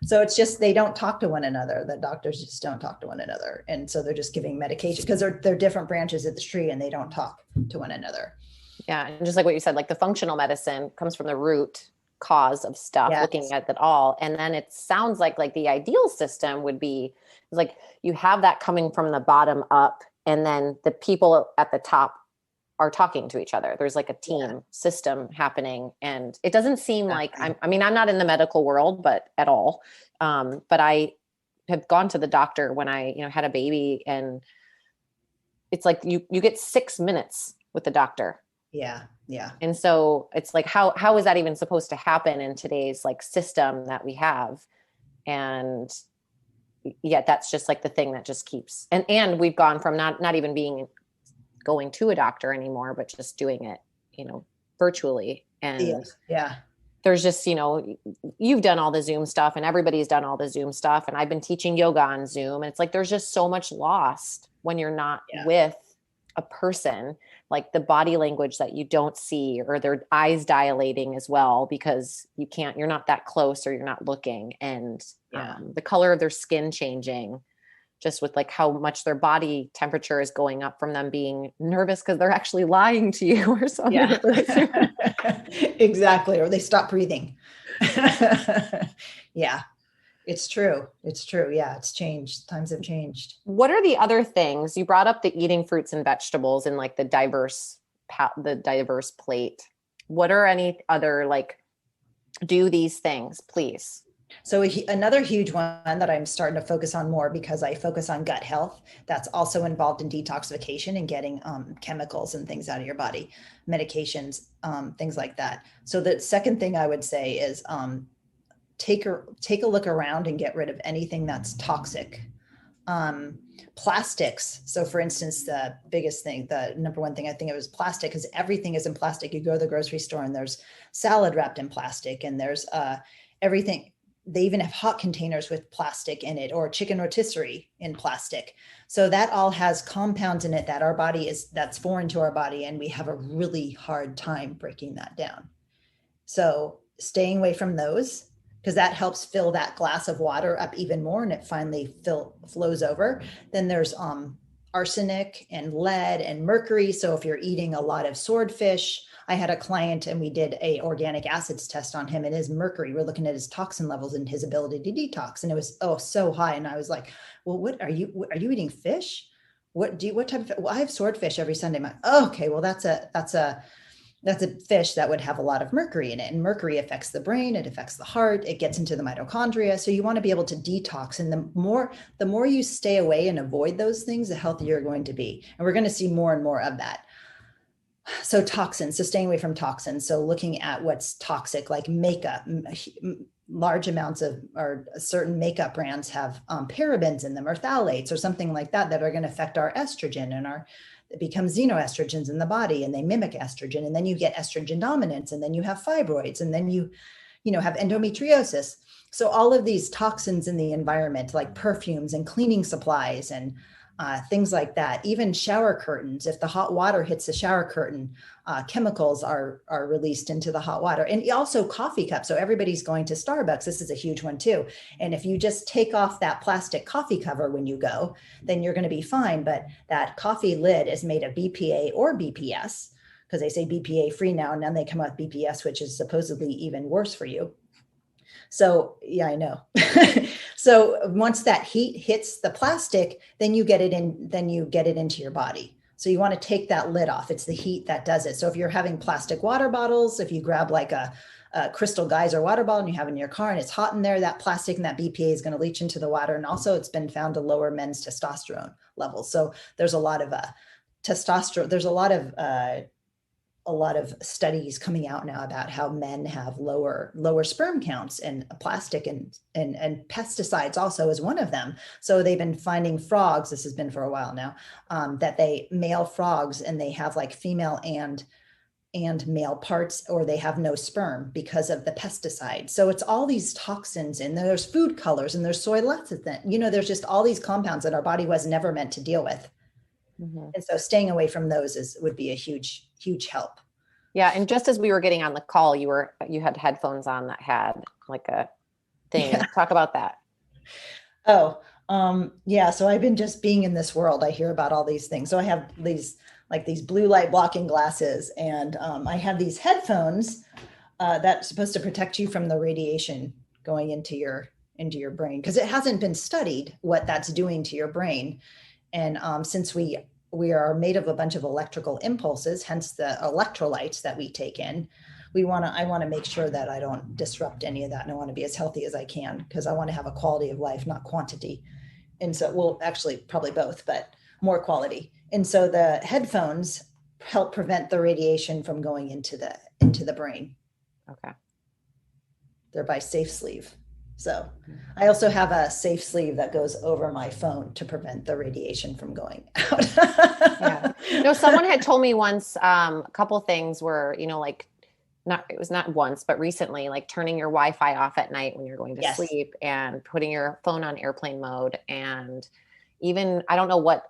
So it's just, they don't talk to one another. The doctors just don't talk to one another. And so they're just giving medication because they're different branches of the tree and they don't talk to one another. Yeah. And just like what you said, like the functional medicine comes from the root cause of stuff, looking at it all. And then it sounds like the ideal system would be like you have that coming from the bottom up, and then the people at the top are talking to each other. There's like a team system happening. And it doesn't seem like I'm not in the medical world, but at all. But I have gone to the doctor when I, had a baby, and it's like, you get 6 minutes with the doctor. Yeah. Yeah. And so it's like, how is that even supposed to happen in today's system that we have? And yet that's just the thing that just keeps, and we've gone from not even going to a doctor anymore, but just doing it, virtually. And there's just, you've done all the Zoom stuff and everybody's done all the Zoom stuff. And I've been teaching yoga on Zoom. And it's like, there's just so much lost when you're not with a person, like the body language that you don't see, or their eyes dilating as well, because you're not that close, or you're not looking, and the color of their skin changing, just with like how much their body temperature is going up from them being nervous because they're actually lying to you or something. Yeah, exactly. Or they stop breathing. Yeah, it's true. It's true. Yeah, it's changed. Times have changed. What are the other things you brought up? The eating fruits and vegetables and like the diverse plate. What are any other like do these things, please? So another huge one that I'm starting to focus on more because I focus on gut health. That's also involved in detoxification and getting chemicals and things out of your body, medications, things like that. So the second thing I would say is take a look around and get rid of anything that's toxic. Plastics. So for instance, the biggest thing, the number one thing I think it was plastic, because everything is in plastic. You go to the grocery store and there's salad wrapped in plastic and there's everything. They even have hot containers with plastic in it, or chicken rotisserie in plastic. So that all has compounds in it that that's foreign to our body. And we have a really hard time breaking that down. So staying away from those, because that helps fill that glass of water up even more and it finally flows over. Then there's arsenic and lead and mercury. So if you're eating a lot of swordfish, I had a client and we did a organic acids test on him and his mercury. We're looking at his toxin levels and his ability to detox. And it was, so high. And I was like, well, what are you eating fish? What type of, well, I have swordfish every Sunday. I'm like, oh, okay, well, that's a fish that would have a lot of mercury in it. And mercury affects the brain, it affects the heart, it gets into the mitochondria. So you want to be able to detox. And the more you stay away and avoid those things, the healthier you're going to be. And we're going to see more and more of that. So toxins, so staying away from toxins. So looking at what's toxic, like makeup, large amounts of, or certain makeup brands have parabens in them or phthalates or something like that are going to affect our estrogen and it becomes xenoestrogens in the body and they mimic estrogen. And then you get estrogen dominance and then you have fibroids and then you have endometriosis. So all of these toxins in the environment, like perfumes and cleaning supplies and things like that, even shower curtains. If the hot water hits the shower curtain, chemicals are released into the hot water. And also coffee cups. So everybody's going to Starbucks. This is a huge one too. And if you just take off that plastic coffee cover when you go, then you're going to be fine. But that coffee lid is made of BPA or BPS, because they say BPA free now, and then they come out with BPS, which is supposedly even worse for you. So yeah, I know. So once that heat hits the plastic, then you get it into your body. So you want to take that lid off. It's the heat that does it. So if you're having plastic water bottles, if you grab like a Crystal Geyser water bottle and you have it in your car and it's hot in there, that plastic and that BPA is going to leach into the water. And also it's been found to lower men's testosterone levels. So there's a lot of testosterone. There's a lot of studies coming out now about how men have lower sperm counts, and plastic and pesticides also is one of them. So they've been finding frogs, this has been for a while now, that male frogs and they have like female and male parts, or they have no sperm because of the pesticide. So it's all these toxins, and there's food colors and there's soy lecithin. There's just all these compounds that our body was never meant to deal with. Mm-hmm. And so staying away from those would be a huge, huge help. Yeah. And just as we were getting on the call, you had headphones on that had like a thing. Yeah. Talk about that. Oh, yeah. So I've been just being in this world. I hear about all these things. So I have these blue light blocking glasses, and I have these headphones that's supposed to protect you from the radiation going into your brain, because it hasn't been studied what that's doing to your brain. And since we are made of a bunch of electrical impulses, hence the electrolytes that we take in, I want to make sure that I don't disrupt any of that. And I want to be as healthy as I can, because I want to have a quality of life, not quantity. And so, well, actually probably both, but more quality. And so the headphones help prevent the radiation from going into the brain. Okay. They're by Safe Sleeve. So I also have a safe sleeve that goes over my phone to prevent the radiation from going out. Yeah. Someone had told me once, a couple things were, it was not once, but recently, like turning your Wi-Fi off at night when you're going to yes. sleep, and putting your phone on airplane mode. And even, I don't know what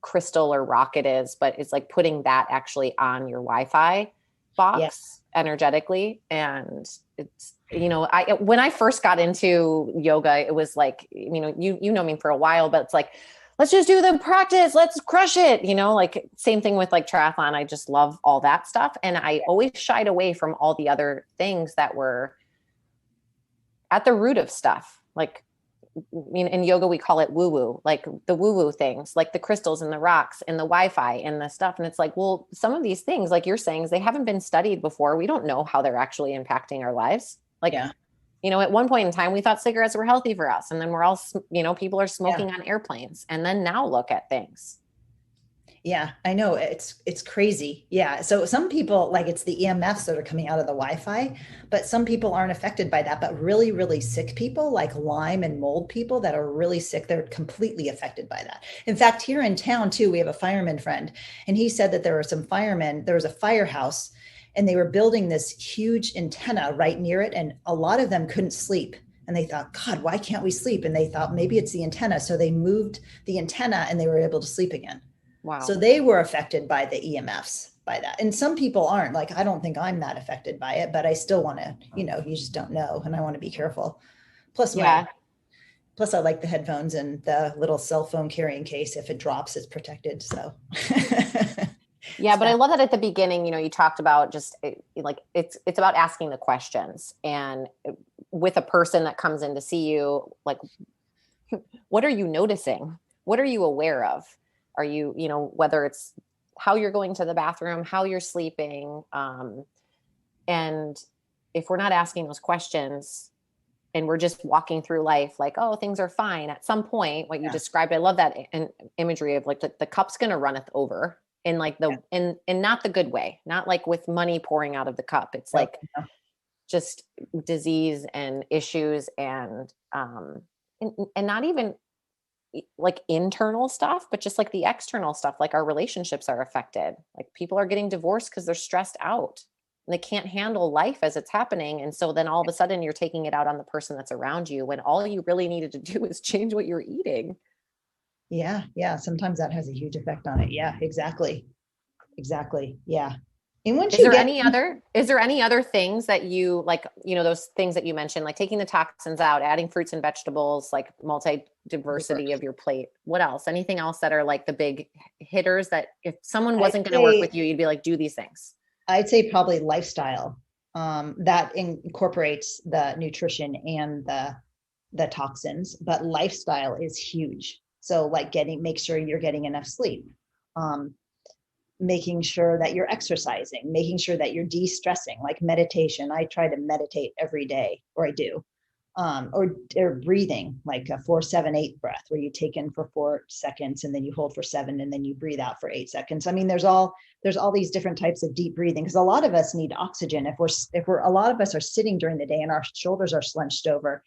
crystal or rock it is, but it's like putting that actually on your Wi-Fi box. Yes. Energetically. And when I first got into yoga, it was like, you know me for a while, but it's like, let's just do the practice. Let's crush it. Like same thing with like triathlon. I just love all that stuff. And I always shied away from all the other things that were at the root of stuff. Like, in yoga, we call it woo-woo, like the woo-woo things, like the crystals and the rocks and the Wi-Fi and the stuff. And it's like, well, some of these things, like you're saying, they haven't been studied before. We don't know how they're actually impacting our lives. Like, at one point in time, we thought cigarettes were healthy for us. And then we're all, people are smoking on airplanes. And then now look at things. Yeah, I know. It's crazy. Yeah. So some people, like, it's the EMFs that are coming out of the Wi-Fi, but some people aren't affected by that. But really, really sick people, like Lyme and mold people that are really sick, they're completely affected by that. In fact, here in town too, we have a fireman friend, and he said that there were some firemen, there was a firehouse, and they were building this huge antenna right near it. And a lot of them couldn't sleep. And they thought, God, why can't we sleep? And they thought maybe it's the antenna. So they moved the antenna and they were able to sleep again. Wow. So they were affected by the EMFs by that. And some people aren't. Like, I don't think I'm that affected by it, but I still want to, you just don't know. And I want to be careful. Plus I like the headphones and the little cell phone carrying case. If it drops, it's protected. So yeah, but I love that at the beginning, you talked about just like, it's about asking the questions, and with a person that comes in to see you, like, what are you noticing? What are you aware of? Are you, whether it's how you're going to the bathroom, how you're sleeping. And if we're not asking those questions and we're just walking through life like, oh, things are fine, at some point, what you described, I love that imagery of like the cup's going to runneth over in like in not the good way, not like with money pouring out of the cup. It's like just disease and issues and not even like internal stuff, but just like the external stuff, like our relationships are affected. Like people are getting divorced because they're stressed out and they can't handle life as it's happening. And so then all of a sudden you're taking it out on the person that's around you when all you really needed to do is change what you're eating. Yeah. Yeah. Sometimes that has a huge effect on it. Yeah, exactly. Yeah. And once Is there any other things that you like, those things that you mentioned, like taking the toxins out, adding fruits and vegetables, like multi-diversity of your plate? What else? Anything else that are like the big hitters that if someone wasn't going to work with you, you'd be like, do these things? I'd say probably lifestyle that incorporates the nutrition and the toxins, but lifestyle is huge. So like make sure you're getting enough sleep. Making sure that you're exercising, making sure that you're de-stressing, like meditation. I try to meditate every day, or I do, or breathing, like a 4-7-8 breath, where you take in for 4 seconds and then you hold for 7 and then you breathe out for 8 seconds. I mean, there's all these different types of deep breathing, because a lot of us need oxygen. If we're a lot of us are sitting during the day and our shoulders are slunched over.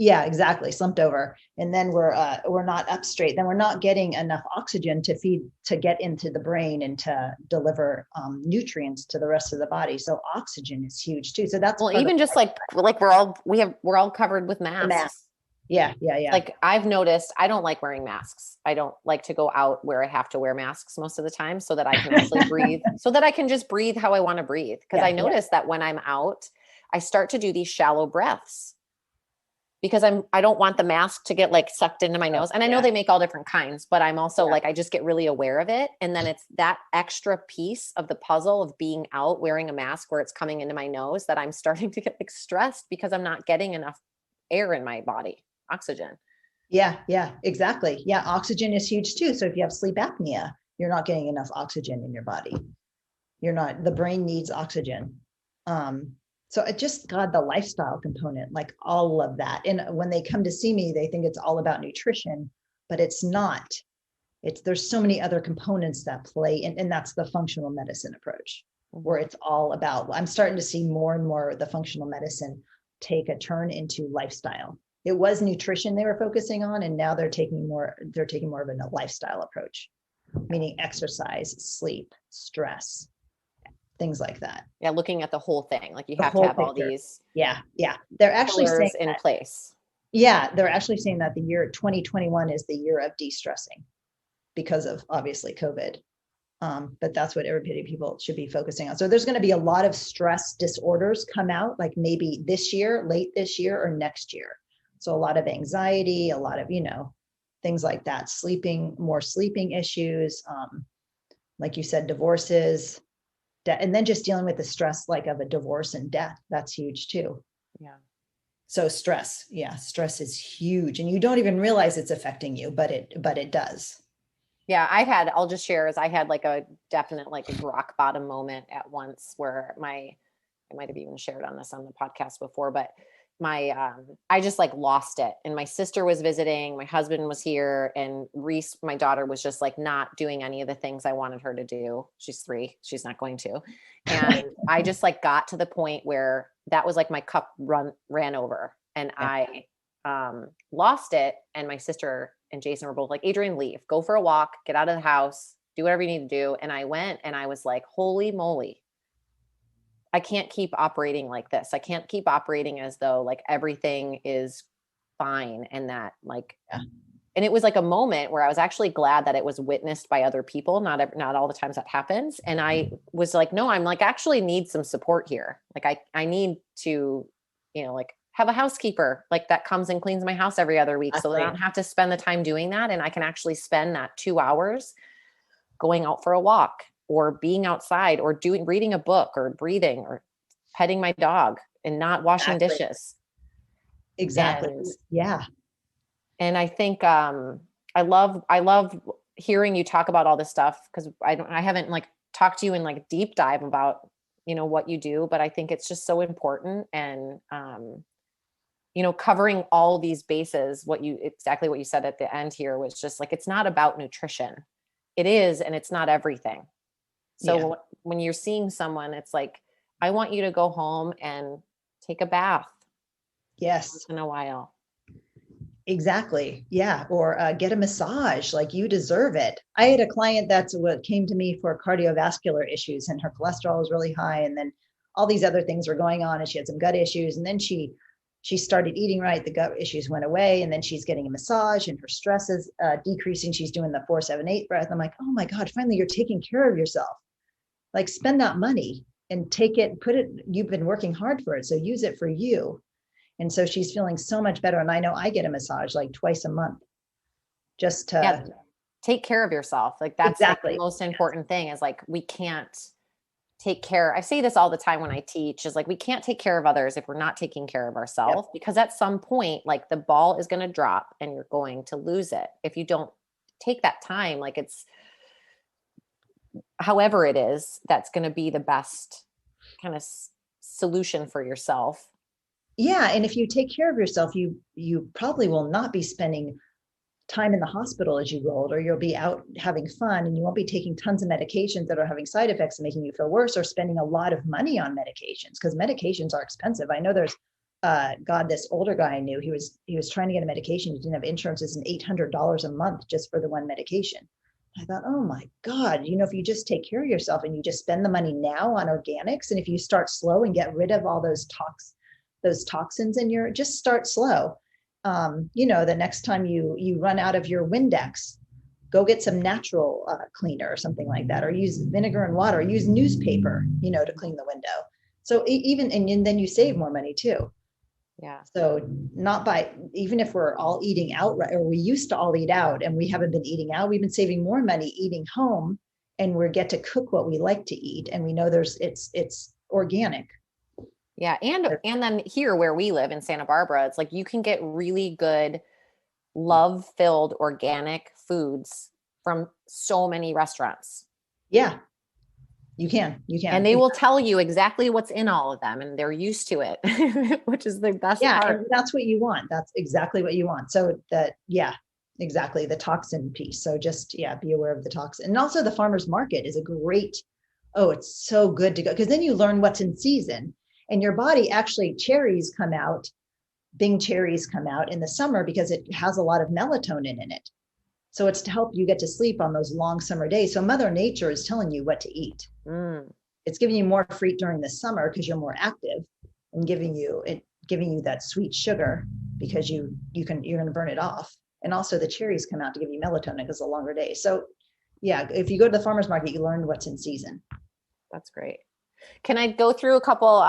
Yeah, exactly. Slumped over. And then we're not up straight. Then we're not getting enough oxygen to get into the brain and to deliver nutrients to the rest of the body. So oxygen is huge too. So that's even just like we're all covered with masks. Yeah. Like I've noticed, I don't like wearing masks. I don't like to go out where I have to wear masks most of the time so that I can actually breathe, so that I can just breathe how I want to breathe. Because I notice that when I'm out, I start to do these shallow breaths. Because I don't want the mask to get like sucked into my nose. And I know they make all different kinds, but I'm also like, I just get really aware of it. And then it's that extra piece of the puzzle of being out wearing a mask where it's coming into my nose that I'm starting to get like stressed because I'm not getting enough air in my body, oxygen. Yeah, exactly. Yeah. Oxygen is huge too. So if you have sleep apnea, you're not getting enough oxygen in your body. The brain needs oxygen. So it just got the lifestyle component, like all of that. And when they come to see me, they think it's all about nutrition, but it's not. There's so many other components that play, and that's the functional medicine approach, where it's all about. I'm starting to see more and more of the functional medicine take a turn into lifestyle. It was nutrition they were focusing on, and now they're taking more of a lifestyle approach, meaning exercise, sleep, stress, things like that. Yeah. Looking at the whole thing. Like you have to have all these. Yeah. They're actually saying in place. Yeah. They're actually saying that the year 2021 is the year of de-stressing because of obviously COVID. But that's what people should be focusing on. So there's going to be a lot of stress disorders come out, like maybe this year, late this year, or next year. So a lot of anxiety, a lot of, things like that, more sleeping issues, like you said, divorces, and then just dealing with the stress like of a divorce and death. That's huge too. Yeah. So stress is huge, and you don't even realize it's affecting you, but it does. Yeah, I'll just share is I had like a definite, like a rock bottom moment at once where I might have even shared on this on the podcast before, but I just like lost it. And my sister was visiting, my husband was here, and Reese, my daughter, was just like not doing any of the things I wanted her to do. She's 3, she's not going to. And I just like got to the point where that was like my cup ran over, and yeah. I lost it. And my sister and Jason were both like, Adrienne, leave, go for a walk, get out of the house, do whatever you need to do. And I went, and I was like, holy moly, I can't keep operating like this. I can't keep operating as though like everything is fine. And that like, yeah. And it was like a moment where I was actually glad that it was witnessed by other people. Not all the times that happens. And I was like, no, I'm like, actually need some support here. Like I need to, like have a housekeeper like that comes and cleans my house every other week. So that I don't have to spend the time doing that. And I can actually spend that 2 hours going out for a walk, or being outside, or reading a book, or breathing, or petting my dog, and not washing dishes. Exactly. Yeah. And I think, I love hearing you talk about all this stuff, because I haven't like talked to you in like deep dive about, what you do, but I think it's just so important. And, covering all these bases, exactly what you said at the end here was just like, it's not about nutrition. It is, and it's not everything. So when you're seeing someone, it's like, I want you to go home and take a bath. Yes. Once in a while. Exactly. Yeah. Or get a massage. Like, you deserve it. I had a client that's what came to me for cardiovascular issues, and her cholesterol was really high. And then all these other things were going on, and she had some gut issues. And then she started eating right. The gut issues went away, and then she's getting a massage, and her stress is decreasing. She's doing the 4-7-8 breath. I'm like, oh my God, finally you're taking care of yourself. Like, spend that money and take it, you've been working hard for it. So use it for you. And so she's feeling so much better. And I know I get a massage like twice a month just to take care of yourself. Like that's exactly like the most important thing is like, we can't take care. I say this all the time when I teach is like, we can't take care of others if we're not taking care of ourselves, because at some point, like the ball is going to drop and you're going to lose it. If you don't take that time, like it's, however it is, that's going to be the best kind of solution for yourself. Yeah. And if you take care of yourself, you probably will not be spending time in the hospital as you grow older. You'll be out having fun, and you won't be taking tons of medications that are having side effects and making you feel worse, or spending a lot of money on medications, because medications are expensive. I know there's this older guy I knew, he was trying to get a medication. He didn't have insurance. It's $800 a month just for the one medication. I thought, oh my God, if you just take care of yourself and you just spend the money now on organics, and if you start slow and get rid of all those toxins in just start slow. The next time you run out of your Windex, go get some natural cleaner or something like that, or use vinegar and water, or use newspaper, to clean the window. So and then you save more money too. Yeah. So even if we're all eating out, or we used to all eat out and we haven't been eating out, we've been saving more money eating home, and we get to cook what we like to eat. And we know it's organic. Yeah. And then here where we live in Santa Barbara, it's like you can get really good, love-filled organic foods from so many restaurants. Yeah. You can. And they will tell you exactly what's in all of them, and they're used to it, which is the best part. And that's what you want. That's exactly what you want. So exactly, the toxin piece. So just, be aware of the toxin. And also the farmer's market is it's so good to go, because then you learn what's in season. And your body actually, Bing cherries come out in the summer because it has a lot of melatonin in it. So it's to help you get to sleep on those long summer days. So Mother Nature is telling you what to eat. It's giving you more fruit during the summer because you're more active, and giving you that sweet sugar because you're going to burn it off. And also the cherries come out to give you melatonin because it's a longer day. So Yeah. If you go to the farmer's market, you learn what's in season. That's great. Can I go through a couple,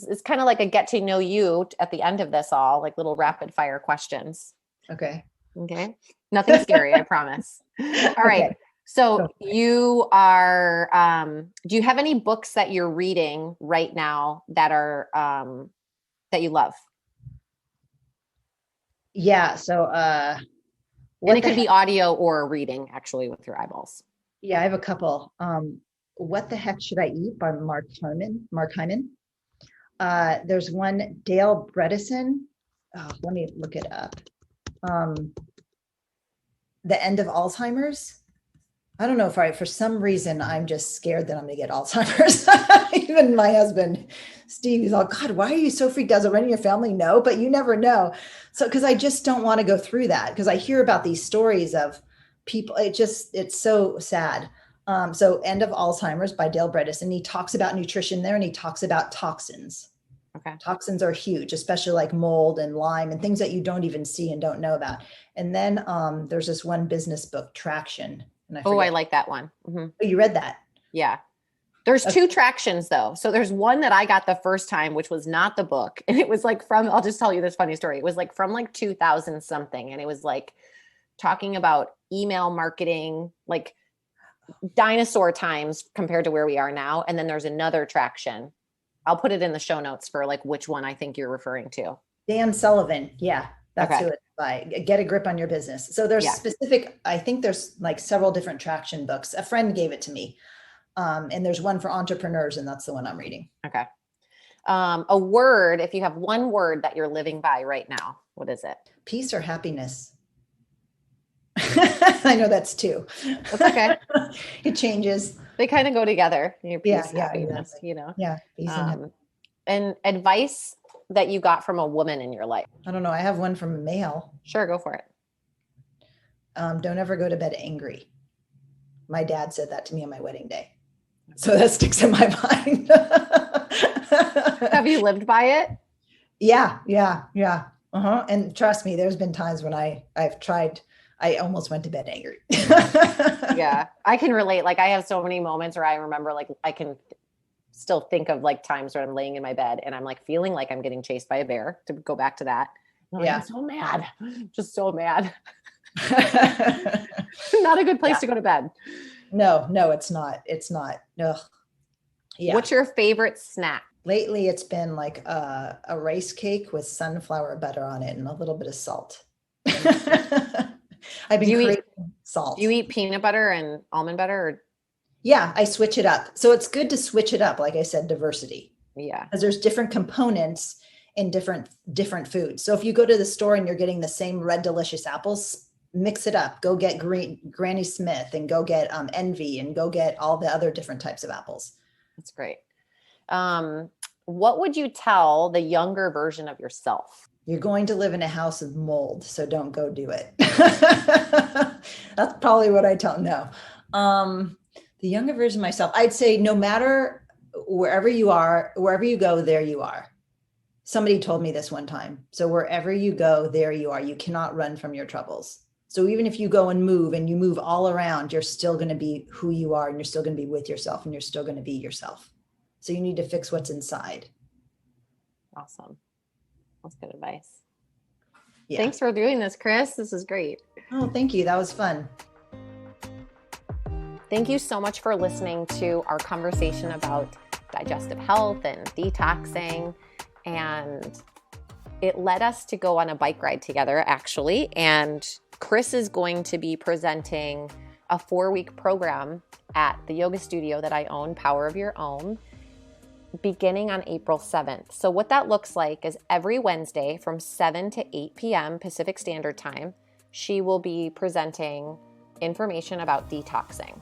it's kind of like a get to know you at the end of this all, like little rapid fire questions. Okay. Okay. Nothing scary, I promise. All right. Okay. So you are, do you have any books that you're reading right now that are, that you love? Yeah. So, And it could be audio or reading actually with your eyeballs. Yeah, I have a couple. What the Heck Should I Eat by Mark Hyman. There's one, Dale Bredesen. Oh, let me look it up. The End of Alzheimer's. I don't know if for some reason, I'm just scared that I'm going to get Alzheimer's. Even my husband, Steve, he's all, God, why are you so freaked out? Does everyone in your family know? But you never know. So, because I just don't want to go through that, because I hear about these stories of people. It's so sad. So End of Alzheimer's by Dale Bredesen. He talks about nutrition there, and he talks about toxins. Okay. Toxins are huge, especially like mold and Lyme and things that you don't even see and don't know about. And then there's this one business book, Traction. And I like that one. Mm-hmm. Oh, you read that? Yeah. There's two Tractions though. So there's one that I got the first time, which was not the book. And it was like I'll just tell you this funny story. It was like from like 2000 something. And it was like talking about email marketing, like dinosaur times compared to where we are now. And then there's another Traction. I'll put it in the show notes for like which one I think you're referring to. Dan Sullivan. Yeah. That's who it's by. Get a Grip on Your Business. So there's specific, I think there's like several different Traction books. A friend gave it to me. And there's one for entrepreneurs, and that's the one I'm reading. Okay. A word, if you have one word that you're living by right now, what is it? Peace or happiness? I know that's two. That's okay. It changes. They kind of go together. Your peace, happiness, exactly. you know? Yeah. Peace and advice that you got from a woman in your life. I don't know. I have one from a male. Sure. Go for it. Don't ever go to bed angry. My dad said that to me on my wedding day. So that sticks in my mind. Have you lived by it? Yeah. Uh-huh. And trust me, there's been times when I've tried, I almost went to bed angry. Yeah. I can relate. Like I have so many moments where I remember like I can still think of like times where I'm laying in my bed and I'm like feeling like I'm getting chased by a bear, to go back to that. I'm so mad. Just so mad. Not a good place to go to bed. No, it's not. It's not. Ugh. Yeah. What's your favorite snack? Lately, it's been like a rice cake with sunflower butter on it and a little bit of salt. I've been craving salt. Do you eat peanut butter and almond butter? Or? Yeah, I switch it up. So it's good to switch it up. Like I said, diversity. Yeah. Because there's different components in different foods. So if you go to the store and you're getting the same red delicious apples, mix it up. Go get Granny Smith and go get Envy and go get all the other different types of apples. That's great. What would you tell the younger version of yourself? You're going to live in a house of mold, so don't go do it. That's probably what I tell. No. The younger version of myself, I'd say no matter wherever you go, there you are. Somebody told me this one time. So wherever you go, there you are. You cannot run from your troubles. So even if you go and you move all around, you're still going to be who you are, and you're still going to be with yourself, and you're still going to be yourself. So you need to fix what's inside. Awesome. That's good advice. Yeah. Thanks for doing this, Chris. This is great. Oh, thank you. That was fun. Thank you so much for listening to our conversation about digestive health and detoxing. And it led us to go on a bike ride together, actually. And Chris is going to be presenting a 4-week program at the yoga studio that I own, Power of Your Own, beginning on April 7th. So what that looks like is every Wednesday from 7 to 8 p.m. Pacific Standard Time, she will be presenting information about detoxing.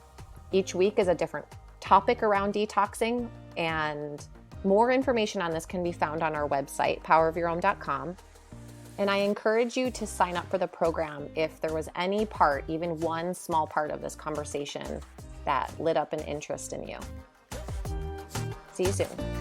Each week is a different topic around detoxing, and more information on this can be found on our website, powerofyourown.com. And I encourage you to sign up for the program if there was any part, even one small part of this conversation that lit up an interest in you. See you soon.